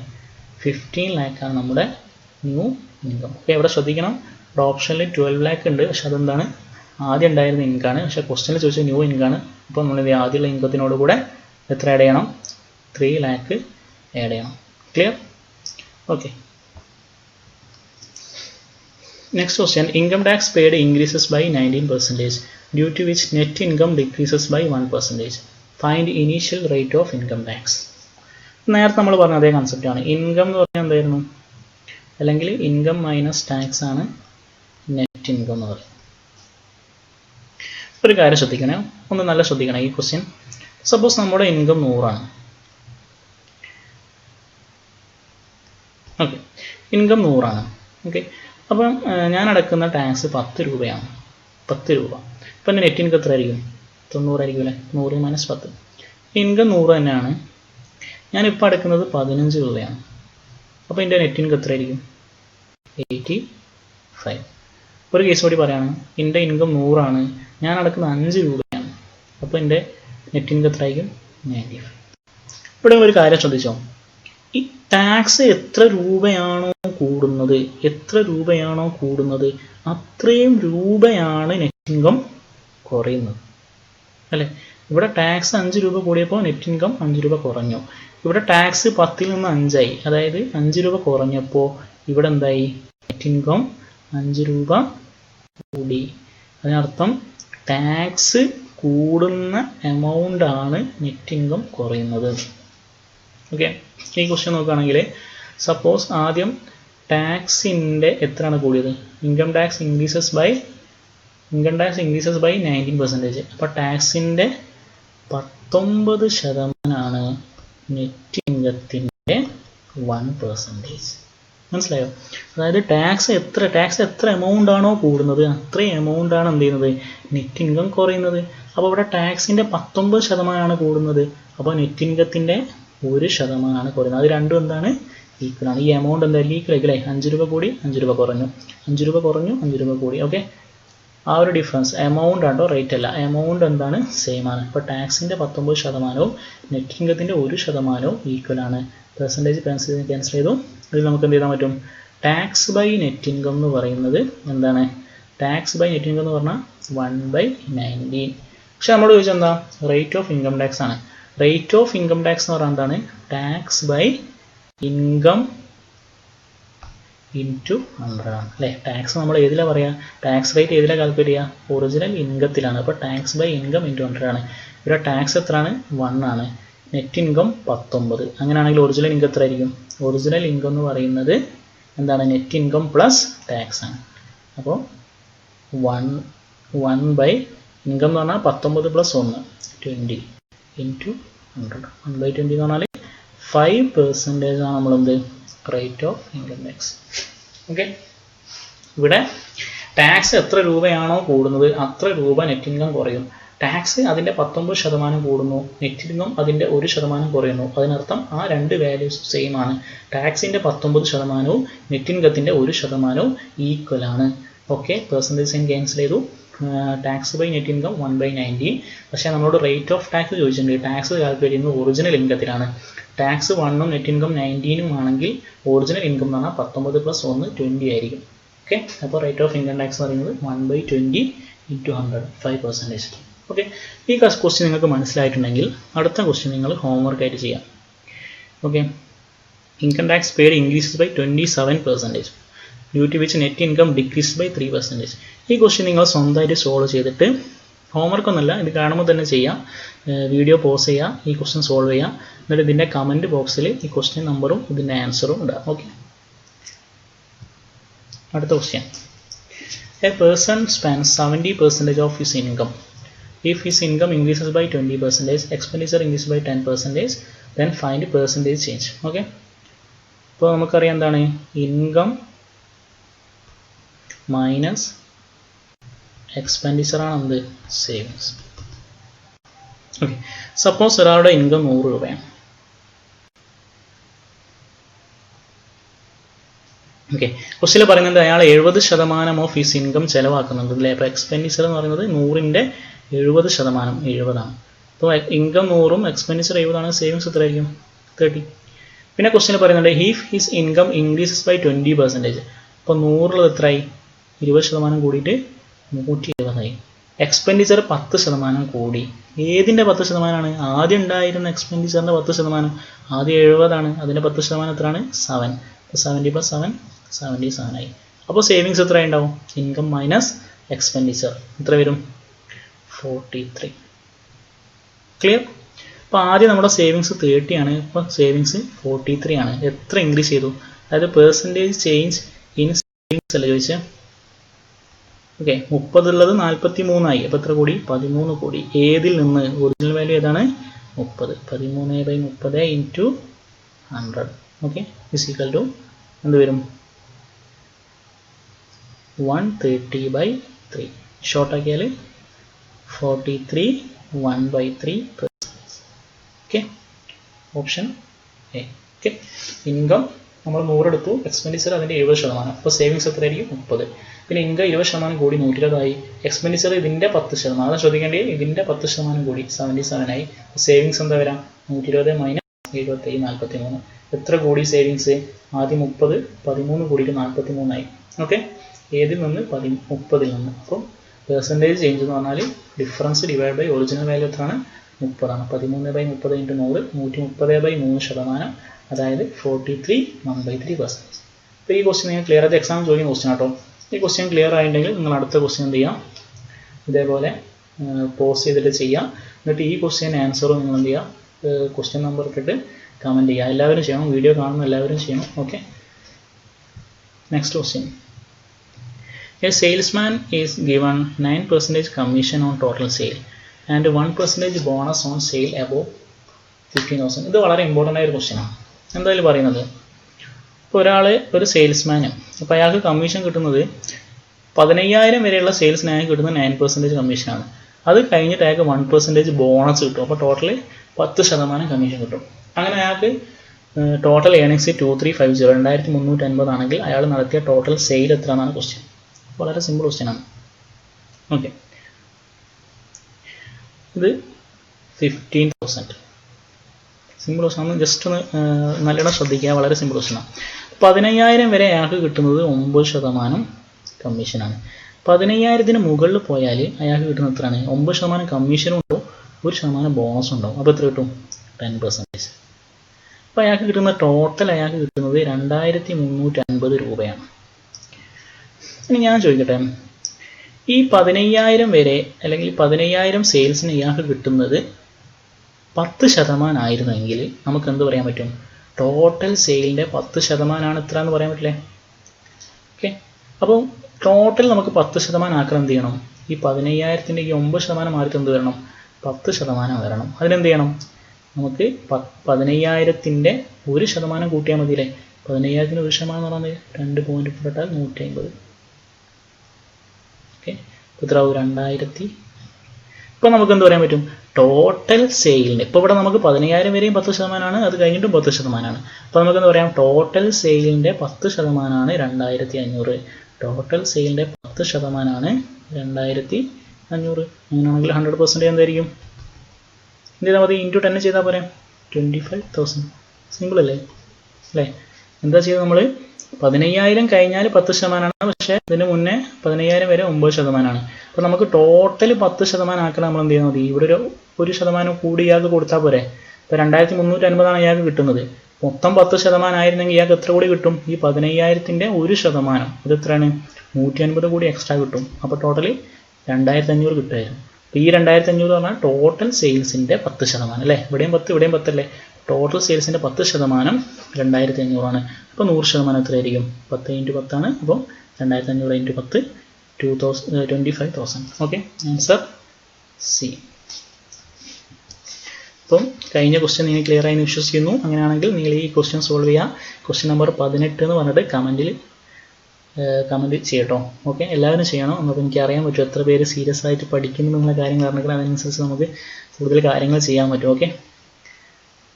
15 ലാക്കാണ് നമ്മുടെ ന്യൂ ഇൻകം. ഓക്കെ, ഇവിടെ ശ്രദ്ധിക്കണം, ഇവിടെ ഓപ്ഷനിൽ 12 ലാക്ക് ഉണ്ട്, പക്ഷെ അതെന്താണ്? ആദ്യം ഉണ്ടായിരുന്ന ഇൻകാണ്. പക്ഷേ ക്വസ്റ്റ്യനിൽ ചോദിച്ചത് ന്യൂ ഇൻകാണ്. അപ്പോൾ നമ്മൾ ആദ്യമുള്ള ഇൻകത്തിനോട് കൂടെ എത്ര ആഡ് ചെയ്യണം? 3 ലാക്ക് ആഡ് ചെയ്യണം. Clear? Okay. Next question. Income tax paid increases by 19%, due to which net income decreases by 1%. Find initial rate of income tax. നേരത്തെ നമ്മൾ പറഞ്ഞ അതേ കൺസെപ്റ്റ് ആണ്. ഇൻകം എന്ന് പറഞ്ഞാൽ എന്തായിരുന്നു? അല്ലെങ്കിൽ ഇൻകം മൈനസ് ടാക്സ് ആണ് നെറ്റ് ഇൻകം എന്ന് പറയുന്നത്. ഒരു കാര്യം ശ്രദ്ധിക്കണേ, ഒന്ന് നല്ല ശ്രദ്ധിക്കണം ഈ ക്വസ്റ്റ്യൻ. സപ്പോസ് നമ്മുടെ ഇൻകം 100 ആണ്. ഓക്കെ, ഇൻകം 100 ആണ്. ഓക്കെ, അപ്പം ഞാൻ അടക്കുന്ന ടാക്സ് 10 രൂപയാണ്. 10 രൂപ. അപ്പം എൻ്റെ നെറ്റ് ഇൻകം എത്ര ആയിരിക്കും? 90 ആയിരിക്കും അല്ലേ? 100 - 10. ഇൻകം 100 തന്നെയാണ്, ഞാനിപ്പോൾ അടക്കുന്നത് 15 രൂപയാണ്. അപ്പോൾ എൻ്റെ നെറ്റ് ഇൻകം എത്ര ആയിരിക്കും? 85. ഒരു കേസ് കൂടി പറയുകയാണ്, എൻ്റെ ഇൻകം 100 ആണ്, ഞാൻ അടക്കുന്നത് 5 രൂപയാണ്. അപ്പോൾ എൻ്റെ നെറ്റ് ഇൻകം എത്ര ആയിരിക്കും? 95. ഇവിടെ ഒരു കാര്യം ശ്രദ്ധിച്ചോ, ഈ ടാക്സ് എത്ര രൂപയാണോ കൂടുന്നത് അത്രയും രൂപയാണ് നെറ്റ് ഇൻകം കുറയുന്നത് അല്ലേ? ഇവിടെ ടാക്സ് 5 രൂപ കൂടിയപ്പോൾ നെറ്റ് ഇൻകം 5 രൂപ കുറഞ്ഞു. ഇവിടെ ടാക്സ് 10ൽ നിന്ന് 5 ആയി, അതായത് 5 രൂപ കുറഞ്ഞപ്പോൾ ഇവിടെ എന്തായി? നെറ്റ് ഇൻകം 5 രൂപ കൂടി. അതിനർത്ഥം ടാക്സ് കൂടുന്ന എമൗണ്ട് ആണ് നെറ്റ് ഇൻകം കുറയുന്നത്. ഓക്കെ, ഈ ക്വസ്റ്റ്യൻ നോക്കുകയാണെങ്കിൽ സപ്പോസ് ആദ്യം ടാക്സിൻ്റെ എത്രയാണ് കൂടിയത്? Income tax increases by 19%. അപ്പോൾ ടാക്സിൻ്റെ 19% നെറ്റ് ഇൻകത്തിൻ്റെ 1%. മനസ്സിലായോ? അതായത് ടാക്സ് എത്ര എമൗണ്ട് ആണോ കൂടുന്നത് അത്രയും എമൗണ്ട് ആണ് എന്ത് ചെയ്യുന്നത്? നെറ്റ് ഇൻകം കുറയുന്നത്. അപ്പോൾ ഇവിടെ ടാക്സിൻ്റെ 19% കൂടുന്നത്, അപ്പോൾ നെറ്റ് ഇൻകത്തിൻ്റെ 1% കുറയുന്നത്. അത് രണ്ടും എന്താണ്? ഈക്വലാണ്. ഈ എമൗണ്ട് എന്തായാലും ഈക്വൽ ആയിക്കല്ലേ? 5 രൂപ കൂടി 5 രൂപ കുറഞ്ഞു, 5 രൂപ കുറഞ്ഞു 5 രൂപ കൂടി. ഓക്കെ, ആ ഒരു ഡിഫറൻസ് എമൗണ്ട് ആണോ റേറ്റ് അല്ല, എമൗണ്ട് എന്താണ്? സെയിം ആണ്. ഇപ്പോൾ ടാക്സിൻ്റെ 19%വും നെറ്റ് ഇൻകത്തിൻ്റെ 1%വും ഈക്വൽ ആണ്. പെർസെൻറ്റേജ് ക്യാൻസൽ ചെയ്തു. ഇതിൽ നമുക്ക് എന്ത് ചെയ്യാൻ പറ്റും? ടാക്സ് ബൈ നെറ്റ് ഇൻകം എന്ന് പറയുന്നത് എന്താണ്? ടാക്സ് ബൈ നെറ്റ് ഇൻകം എന്ന് പറഞ്ഞാൽ 1/19. പക്ഷെ നമ്മളോട് ചോദിച്ചാൽ എന്താ? റേറ്റ് ഓഫ് ഇൻകം ടാക്സ് ആണ്. റേറ്റ് ഓഫ് ഇൻകം ടാക്സ് എന്ന് പറഞ്ഞാൽ എന്താണ്? ടാക്സ് ബൈ ഇൻകം ഇൻറ്റു 100 ആണ് അല്ലേ. ടാക്സ് നമ്മൾ ഏതിലാണ് പറയുക, ടാക്സ് റേറ്റ് ഏതിലാണ് കാൽക്കുലേറ്റ് ചെയ്യുക, ഒറിജിനൽ ഇൻകത്തിലാണ്. അപ്പോൾ ടാക്സ് ബൈ ഇൻകം ഇൻറ്റു 100 ആണ്. ഇവിടെ ടാക്സ് എത്രയാണ്, 1 ആണ്. Net income 19. അങ്ങനെയാണെങ്കിൽ ഒറിജിനൽ ഇൻകം എത്ര ആയിരിക്കും, ഒറിജിനൽ ഇൻകം എന്ന് പറയുന്നത് എന്താണ്, നെറ്റ് ഇൻകം പ്ലസ് ടാക്സ് ആണ്. അപ്പോൾ 1 ബൈ ഇൻകം എന്ന് പറഞ്ഞാൽ 19 പ്ലസ് 1 20 ഇൻറ്റു 100. 1 ബൈ 20 എന്ന് പറഞ്ഞാൽ 5% ആണ് നമ്മളെന്ത്, rate of income tax. Okay, ഇവിടെ ടാക്സ് എത്ര രൂപയാണോ കൂടുന്നത് അത്ര രൂപ നെറ്റ് ഇൻകം കുറയും. ടാക്സ് അതിൻ്റെ 19% കൂടുന്നു, നെറ്റ് ഇൻകം അതിൻ്റെ 1% കുറയുന്നു. അതിനർത്ഥം ആ രണ്ട് വാല്യൂസ് സെയിം ആണ്. ടാക്സിൻ്റെ 19%വും നെറ്റ് ഇൻകത്തിൻ്റെ 1%വും ഈക്വൽ ആണ്. ഓക്കെ, പെർസെൻറ്റേജ് സൈൻ ക്യാൻസൽ ചെയ്തു. Tax by net income 1/19. പക്ഷേ നമ്മളോട് റേറ്റ് ഓഫ് ടാക്സ് ചോദിച്ചിട്ടുണ്ട്. ടാക്സ് കാൽക്കുലേറ്റ് ചെയ്യുന്നത് ഒറിജിനൽ ഇൻകത്തിലാണ്. ടാക്സ് 1ഉം നെറ്റ് ഇൻകം 19ഉം ആണെങ്കിൽ ഒറിജിനൽ ഇൻകം എന്ന് പറഞ്ഞാൽ 19 പ്ലസ് 1 20 ആയിരിക്കും. ഓക്കെ, അപ്പോൾ റേറ്റ് ഓഫ് ഇൻകം ടാക്സ് പറയുന്നത് 1/20 ഇൻറ്റു 100 5%. ഓക്കെ, ഈ ക്വസ്റ്റ്യൻ നിങ്ങൾക്ക് മനസ്സിലായിട്ടുണ്ടെങ്കിൽ അടുത്ത ക്വസ്റ്റ്യൻ നിങ്ങൾ ഹോംവർക്ക് ആയിട്ട് ചെയ്യാം. Okay, income tax paid increases by 27%, due to which net income decrease by 3%. ഈ ക്വസ്റ്റ്യൻ നിങ്ങൾ സ്വന്തമായിട്ട് സോൾവ് ചെയ്തിട്ട്, ഹോംവർക്ക് ഒന്നുമല്ല, ഇത് കാണുമ്പോൾ തന്നെ ചെയ്യാം. വീഡിയോ പോസ് ചെയ്യുക, ഈ ക്വസ്റ്റ്യൻ സോൾവ് ചെയ്യുക. എന്നിട്ട് ഇതിൻ്റെ കമൻറ്റ് ബോക്സിൽ ഈ ക്വസ്റ്റ്യൻ നമ്പറും ഇതിൻ്റെ ആൻസറും ഉണ്ടാകും. ഓക്കെ, അടുത്ത question. A person spends 70% of his income. If his income increases by 20%, expenditure increases by 10%, then find percentage change. Okay, അപ്പോൾ നമുക്കറിയാം എന്താണ്, ഇൻകം മൈനസ് എക്സ്പെൻഡിച്ചർ ആണ് എന്ത്, സേവിങ്സ്. ഓക്കെ, സപ്പോസ് ഒരാളുടെ ഇൻകം 100 രൂപയാണ്. ഓക്കെ, ക്വസ്റ്റ്യൻ പറയുന്നത് അയാൾ 70% ഓഫ് ഹിസ് ഇൻകം ചിലവാക്കുന്നുണ്ട് അല്ലേ. അപ്പോൾ എക്സ്പെൻഡിച്ചർ എന്ന് പറയുന്നത് 100ൻ്റെ 70%, 70 ആണ്. അപ്പോൾ ഇൻകം 100ഉം എക്സ്പെൻഡിച്ചർ 70 ആണ്. സേവിങ്സ് എത്ര ആയിരിക്കും, 30. പിന്നെ ക്വസ്റ്റ്യൻ പറയുന്നുണ്ട് if his income increases by 20%. അപ്പോൾ 100 എത്രയായി, 20% കൂടിയിട്ട് 120 ആയി. എക്സ്പെൻഡിച്ചർ 10% കൂടി. ഏതിൻ്റെ 10% ആണ്, ആദ്യം ഉണ്ടായിരുന്ന എക്സ്പെൻഡിച്ചറിൻ്റെ 10%. ആദ്യം 70 ആണ്, അതിൻ്റെ 10% എത്രയാണ്, 7. 70 + 7 77 ആയി. അപ്പോൾ സേവിങ്സ് എത്ര ഉണ്ടാവും, ഇൻകം മൈനസ് എക്സ്പെൻഡിച്ചർ എത്ര വരും, 43. ക്ലിയർ. അപ്പോൾ ആദ്യം നമ്മുടെ സേവിങ്സ് 30 ആണ്, ഇപ്പോൾ സേവിങ്സ് 43 ആണ്. എത്ര ഇൻക്രീസ് ചെയ്തു, അതായത് പെർസെൻറ്റേജ് ചേഞ്ച് ഇൻ സേവിങ്സ് അല്ലേ ചോദിച്ചത്. ഓക്കെ, 30 ഉള്ളത് 43 ആയി. അപ്പോൾ എത്ര കൂടി, 13 കൂടി. ഏതിൽ നിന്ന്, ഒറിജിനൽ വാല്യൂ ഏതാണ്, 30. 13/30 into 100. Okay, is equal to എന്ത് വരും, 130/3. ഷോർട്ട് ആക്കിയാൽ 43 1/3%. Okay, option A. Okay, income നമ്മൾ 100 എടുത്തു, എക്സ്പെൻഡിച്ചർ അതിൻ്റെ 70%. അപ്പോൾ സേവിങ്സ് എത്രയായിരിക്കും, 30. പിന്നെ ഇൻകം 20% കൂടി 120 ആയി. എക്സ്പെൻഡിച്ചർ ഇതിൻ്റെ 10%, അത് ശ്രദ്ധിക്കേണ്ടത്, ഇതിൻ്റെ 10% കൂടി 77 ആയി. സേവിങ്സ് എന്താ വരാം, 120 മൈനസ് 77 43. എത്ര കൂടി സേവിങ്സ്, ആദ്യം 30, 13 കൂടിയിട്ട് 43 ആയി. ഓക്കെ, ഏതിൽ നിന്ന്, 30ൽ നിന്ന്. അപ്പോൾ പെർസെൻറ്റേജ് ചേഞ്ച് എന്ന് പറഞ്ഞാൽ difference divide by original value എത്രയാണ്, 30 ആണ്. 13/30 ഇൻറ്റു 100 130/3%, അതായത് 43 1/3%. അപ്പോൾ ഈ ക്വസ്റ്റ്യൻ നിങ്ങൾ ക്ലിയർ ആയിട്ട് എക്സാം ചോദിക്കുന്ന ക്വസ്റ്റ്യൻ കേട്ടോ. ഈ ക്വസ്റ്റ്യൻ ക്ലിയർ ആയിട്ടുണ്ടെങ്കിൽ നിങ്ങൾ അടുത്ത ക്വസ്റ്റ്യൻ എന്ത് ചെയ്യാം, ഇതേപോലെ പോസ് ചെയ്തിട്ട് ചെയ്യാം. എന്നിട്ട് ഈ ക്വസ്റ്റ്യൻ ആൻസറും നിങ്ങൾ എന്ത് ചെയ്യുക, ക്വസ്റ്റ്യൻ നമ്പർ ഇട്ടിട്ട് കമൻറ്റ് ചെയ്യുക. എല്ലാവരും ചെയ്യണം, വീഡിയോ കാണുന്ന എല്ലാവരും ചെയ്യണം. Okay, next question. A salesman is given 9% commission on total sale and 1% bonus on sale above 15,000. ഇത് വളരെ ഇമ്പോർട്ടൻ്റ് ആയ ഒരു ക്വസ്റ്റ്യനാണ്. എന്തായാലും പറയുന്നത്, ഇപ്പോൾ ഒരാൾ ഒരു സെയിൽസ്മാന്, അപ്പോൾ അയാൾക്ക് കമ്മീഷൻ കിട്ടുന്നത് 15,000 വരെയുള്ള സെയിൽസിന് അയാൾക്ക് കിട്ടുന്നത് 9% കമ്മീഷനാണ്. അത് കഴിഞ്ഞിട്ട് അയാൾക്ക് 1% ബോണസ് കിട്ടും. അപ്പോൾ ടോട്ടൽ 10% കമ്മീഷൻ കിട്ടും. അങ്ങനെ അയാൾക്ക് ടോട്ടൽ ഏണിങ്സ് 2350 2350 ആണെങ്കിൽ അയാൾ നടത്തിയ ടോട്ടൽ സെയിൽ എത്ര എന്നാണ് ക്വസ്റ്റ്യൻ. വളരെ സിമ്പിൾ ക്വസ്റ്റ്യൻ ആണ്. ഓക്കെ, ഇത് 15,000. സിമ്പിൾ ക്വസ്റ്റ്യൻ ആണ്, ജസ്റ്റ് ഒന്ന് നല്ലോണം ശ്രദ്ധിക്കുക. വളരെ സിമ്പിൾ ക്വസ്റ്റ്യൻ ആണ്. 15,000 വരെ അയാൾക്ക് കിട്ടുന്നത് 9% കമ്മീഷനാണ്. 15,000-ന് മുകളിൽ പോയാൽ അയാൾക്ക് കിട്ടുന്നത് എത്രയാണ്, 9% കമ്മീഷനും ഉണ്ടാവും, 1% ബോണസും ഉണ്ടാവും. അപ്പോൾ എത്ര കിട്ടും, 10%. അപ്പോൾ അയാൾക്ക് കിട്ടുന്ന ടോട്ടൽ അയാൾക്ക് കിട്ടുന്നത് 2350 150 രൂപയാണ്. ഇനി ഞാൻ ചോദിക്കട്ടെ, ഈ 15,000 വരെ അല്ലെങ്കിൽ 15,000 സെയിൽസിന് ഇയാൾക്ക് കിട്ടുന്നത് 10% ആയിരുന്നെങ്കിൽ നമുക്ക് എന്ത് പറയാൻ പറ്റും? ടോട്ടൽ സെയിലിൻ്റെ 10% ഇത്ര എന്ന് പറയാൻ പറ്റില്ലേ? ഓക്കെ, അപ്പോൾ ടോട്ടൽ നമുക്ക് 10% ആക്കാൻ എന്ത് ചെയ്യണം? ഈ 15,000ൻ്റെ ഈ 9% മാറിയിട്ട് എന്ത് വരണം? 10% വരണം. അതിനെന്ത് ചെയ്യണം? നമുക്ക് 15,000ൻ്റെ 1% കൂട്ടിയാൽ മതിയില്ലേ? 15,000ൻ്റെ 1% എന്ന് പറയുന്നത് 2 പോയിന്റ് ഇട്ടാൽ 150. ഓക്കെ, എത്ര ആവും? 2000. ഇപ്പോൾ നമുക്ക് എന്ത് പറയാൻ പറ്റും? ടോട്ടൽ സെയിലിന് ഇപ്പോൾ ഇവിടെ നമുക്ക് 15,000 വരെയും 10%, അത് കഴിഞ്ഞിട്ടും 10%. അപ്പോൾ നമുക്ക് എന്താ പറയാം? ടോട്ടൽ സെയിലിൻ്റെ 10% 2,500. ടോട്ടൽ സെയിലിൻ്റെ 10% 2,500. അങ്ങനെയാണെങ്കിൽ 100% എന്തായിരിക്കും? എന്ത് ചെയ്താൽ മതി? ഇൻറ്റു 10 ചെയ്താൽ പോരെ? 25,000. സിമ്പിൾ അല്ലേ? എന്താ ചെയ്തത് നമ്മൾ? 15,000 കഴിഞ്ഞാൽ 10%, പക്ഷേ ഇതിന് മുന്നേ 15,000 വരെ 9%. അപ്പോൾ നമുക്ക് ടോട്ടൽ 10% ആക്കണം. നമ്മൾ എന്ത് ചെയ്താൽ മതി? ഇവിടെ ഒരു 1% കൂടി ഇയാൾക്ക് കൊടുത്താൽ പോരെ? ഇപ്പോൾ 2,350 ഇയാൾക്ക് കിട്ടുന്നത്. മൊത്തം 10% ആയിരുന്നെങ്കിൽ ഇയാൾക്ക് എത്ര കൂടി കിട്ടും? ഈ 15,000ൻ്റെ 1%, ഇത് എത്രയാണ്? 150 കൂടി എക്സ്ട്രാ കിട്ടും. അപ്പോൾ ടോട്ടൽ 2,500 കിട്ടുമായിരുന്നു. അപ്പോൾ ഈ 2,500 പറഞ്ഞാൽ ടോട്ടൽ സെയിൽസിൻ്റെ 10%, അല്ലേ? ഇവിടെയും 10, ഇവിടെയും 10 അല്ലേ? ടോട്ടൽ സെയിൽസിൻ്റെ 10% 2,500 ആണ്. അപ്പോൾ 100% എത്രയായിരിക്കും? 10 × 10 ആണ്. അപ്പോൾ 2,500 × 10 25,000. Okay, answer C. അപ്പം കഴിഞ്ഞ ക്വസ്റ്റ്യൻ നിങ്ങൾ ക്ലിയർ ആയി വിശ്വസിക്കുന്നു. അങ്ങനെയാണെങ്കിൽ നിങ്ങൾ ഈ ക്വസ്റ്റ്യൻ സോൾവ് ചെയ്യുക. ക്വസ്റ്റ്യൻ നമ്പർ 18 എന്ന് പറഞ്ഞിട്ട് കമൻറ്റ് ചെയ്യട്ടോ. ഓക്കെ, എല്ലാവരും ചെയ്യണം. അപ്പോൾ എനിക്ക് അറിയാൻ പറ്റും എത്ര പേര് സീരിയസ് ആയിട്ട് പഠിക്കുന്നു എന്നുള്ള കാര്യം കാരണങ്ങൾ. അതിനനുസരിച്ച് നമുക്ക് കൂടുതൽ കാര്യങ്ങൾ ചെയ്യാൻ പറ്റും. ഓക്കെ,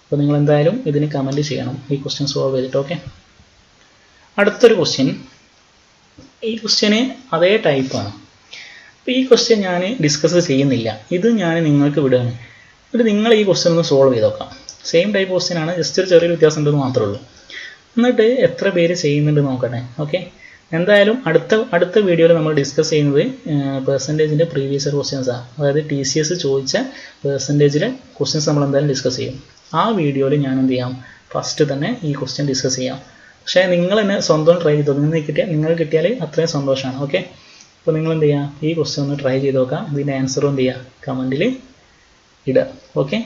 അപ്പോൾ നിങ്ങൾ എന്തായാലും ഇതിന് കമൻറ്റ് ചെയ്യണം ഈ ക്വസ്റ്റ്യൻ സോൾവ് ചെയ്തിട്ട്. ഓക്കെ, അടുത്തൊരു ക്വസ്റ്റ്യൻ. ഈ ക്വസ്റ്റ്യന് അതേ ടൈപ്പാണ്. അപ്പോൾ ഈ ക്വസ്റ്റ്യൻ ഞാൻ ഡിസ്കസ് ചെയ്യുന്നില്ല, ഇത് ഞാൻ നിങ്ങൾക്ക് വിടുകയാണ്. എന്നിട്ട് നിങ്ങൾ ഈ ക്വസ്റ്റ്യൻ ഒന്ന് സോൾവ് ചെയ്ത് നോക്കാം. സെയിം ടൈപ്പ് ക്വസ്റ്റ്യൻ ആണ്, ജസ്റ്റ് ഒരു ചെറിയൊരു വ്യത്യാസം ഉണ്ടെന്ന് മാത്രമേ ഉള്ളൂ. എന്നിട്ട് എത്ര പേര് ചെയ്യുന്നുണ്ട് നോക്കട്ടെ. ഓക്കെ, എന്തായാലും അടുത്ത വീഡിയോയിൽ നമ്മൾ ഡിസ്കസ് ചെയ്യുന്നത് പെർസെൻറ്റേജിൻ്റെ പ്രീവിയസ് ഇയർ ക്വസ്റ്റ്യൻസാണ്. അതായത് TCS ചോദിച്ച പെർസെൻറ്റേജിലെ ക്വസ്റ്റ്യൻസ് നമ്മൾ എന്തായാലും ഡിസ്കസ് ചെയ്യും. ആ വീഡിയോയിൽ ഞാൻ എന്ത് ചെയ്യാം? ഫസ്റ്റ് തന്നെ ഈ ക്വസ്റ്റ്യൻ ഡിസ്കസ് ചെയ്യാം. പക്ഷേ നിങ്ങൾ തന്നെ സ്വന്തം ട്രൈ ചെയ്തോ. നിങ്ങൾക്ക് കിട്ടിയാൽ അത്രയും സന്തോഷമാണ്. ഓക്കെ, അപ്പോൾ നിങ്ങൾ എന്ത് ചെയ്യുക? ഈ ക്വസ്റ്റ്യൻ ഒന്ന് ട്രൈ ചെയ്ത് നോക്കാം. ഇതിൻ്റെ ആൻസറും എന്ത് ചെയ്യുക? കമൻറ്റിൽ ഇടുക. ഓക്കെ,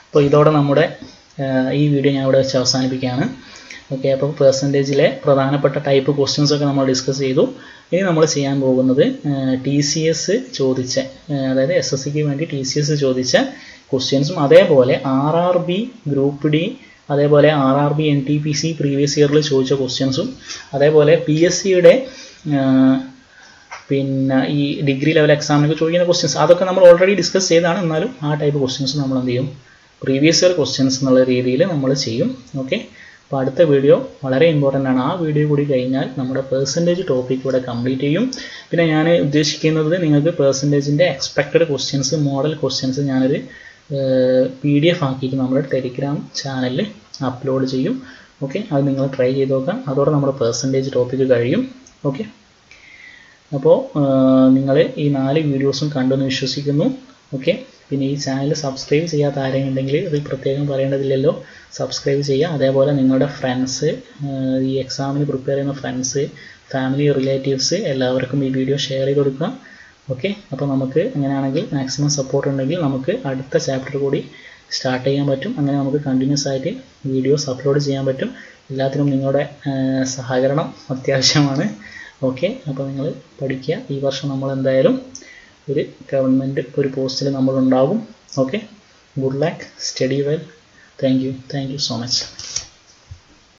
അപ്പോൾ ഇതോടെ നമ്മുടെ ഈ വീഡിയോ ഞാൻ ഇവിടെ വെച്ച് അവസാനിപ്പിക്കുകയാണ്. ഓക്കെ, അപ്പോൾ പെർസെൻറ്റേജിലെ പ്രധാനപ്പെട്ട ടൈപ്പ് ക്വസ്റ്റ്യൻസൊക്കെ നമ്മൾ ഡിസ്കസ് ചെയ്തു. ഇനി നമ്മൾ ചെയ്യാൻ പോകുന്നത് TCS ചോദിച്ച, അതായത് SSCക്ക് വേണ്ടി TCS ചോദിച്ച ക്വസ്റ്റ്യൻസും അതേപോലെ RRB ഗ്രൂപ്പ് D, അതേപോലെ RRB NTPC പ്രീവിയസ് ഇയറിൽ ചോദിച്ച ക്വസ്റ്റ്യൻസും, അതേപോലെ PSCയുടെ പിന്നെ ഈ ഡിഗ്രി ലെവൽ എക്സാമിനൊക്കെ ചോദിക്കുന്ന ക്വസ്റ്റ്യൻസ്, അതൊക്കെ നമ്മൾ ഓൾറെഡി ഡിസ്കസ് ചെയ്തതാണ്. എന്നാലും ആ ടൈപ്പ് ക്വസ്റ്റ്യൻസ് നമ്മൾ എന്ത് ചെയ്യും? പ്രീവിയസ് ഇയർ ക്വസ്റ്റ്യൻസ് എന്നുള്ള രീതിയിൽ നമ്മൾ ചെയ്യും. ഓക്കെ, അപ്പോൾ അടുത്ത വീഡിയോ വളരെ ഇമ്പോർട്ടൻ്റ് ആണ്. ആ വീഡിയോ കൂടി കഴിഞ്ഞാൽ നമ്മുടെ പെർസെൻറ്റേജ് ടോപ്പിക് ഇവിടെ കംപ്ലീറ്റ് ചെയ്യും. പിന്നെ ഞാൻ ഉദ്ദേശിക്കുന്നത് നിങ്ങൾക്ക് പെർസെൻറ്റേജിൻ്റെ എക്സ്പെക്റ്റഡ് ക്വസ്റ്റ്യൻസ്, മോഡൽ ക്വസ്റ്റ്യൻസ് ഞാനൊരു PDF ആക്കിയിട്ട് നമ്മുടെ ടെലിഗ്രാം ചാനലിൽ അപ്ലോഡ് ചെയ്യും. ഓക്കെ, അത് നിങ്ങൾ ട്രൈ ചെയ്ത് നോക്കാം. അതോടെ നമ്മുടെ പെർസെൻറ്റേജ് ടോപ്പിക്ക് കഴിയും. ഓക്കെ, അപ്പോൾ നിങ്ങൾ ഈ 4 വീഡിയോസും കണ്ടെന്ന് വിശ്വസിക്കുന്നു. ഓക്കെ, പിന്നെ ഈ ചാനൽ സബ്സ്ക്രൈബ് ചെയ്യാത്ത ആരെങ്കിലും ഉണ്ടെങ്കിൽ ഇത് പ്രത്യേകം പറയേണ്ടതില്ലല്ലോ, സബ്സ്ക്രൈബ് ചെയ്യുക. അതേപോലെ നിങ്ങളുടെ ഫ്രണ്ട്സ്, ഈ എക്സാമിന് പ്രിപ്പയർ ചെയ്യുന്ന ഫ്രണ്ട്സ്, ഫാമിലി, റിലേറ്റീവ്സ് എല്ലാവർക്കും ഈ വീഡിയോ ഷെയർ ചെയ്ത് കൊടുക്കുക. ഓക്കെ, അപ്പോൾ നമുക്ക് അങ്ങനെയാണെങ്കിൽ മാക്സിമം സപ്പോർട്ട് ഉണ്ടെങ്കിൽ നമുക്ക് അടുത്ത ചാപ്റ്റർ കൂടി സ്റ്റാർട്ട് ചെയ്യാൻ പറ്റും. അങ്ങനെ നമുക്ക് കണ്ടിന്യൂസ് ആയിട്ട് വീഡിയോസ് അപ്ലോഡ് ചെയ്യാൻ പറ്റും. എല്ലാത്തിനും നിങ്ങളുടെ സഹകരണം അത്യാവശ്യമാണ്. ഓക്കെ, അപ്പോൾ നിങ്ങൾ പഠിക്കുക. ഈ വർഷം നമ്മൾ എന്തായാലും ഒരു ഗവൺമെൻറ് ഒരു പോസ്റ്റിൽ നമ്മളുണ്ടാകും. Okay, good luck, study well. Thank you so much.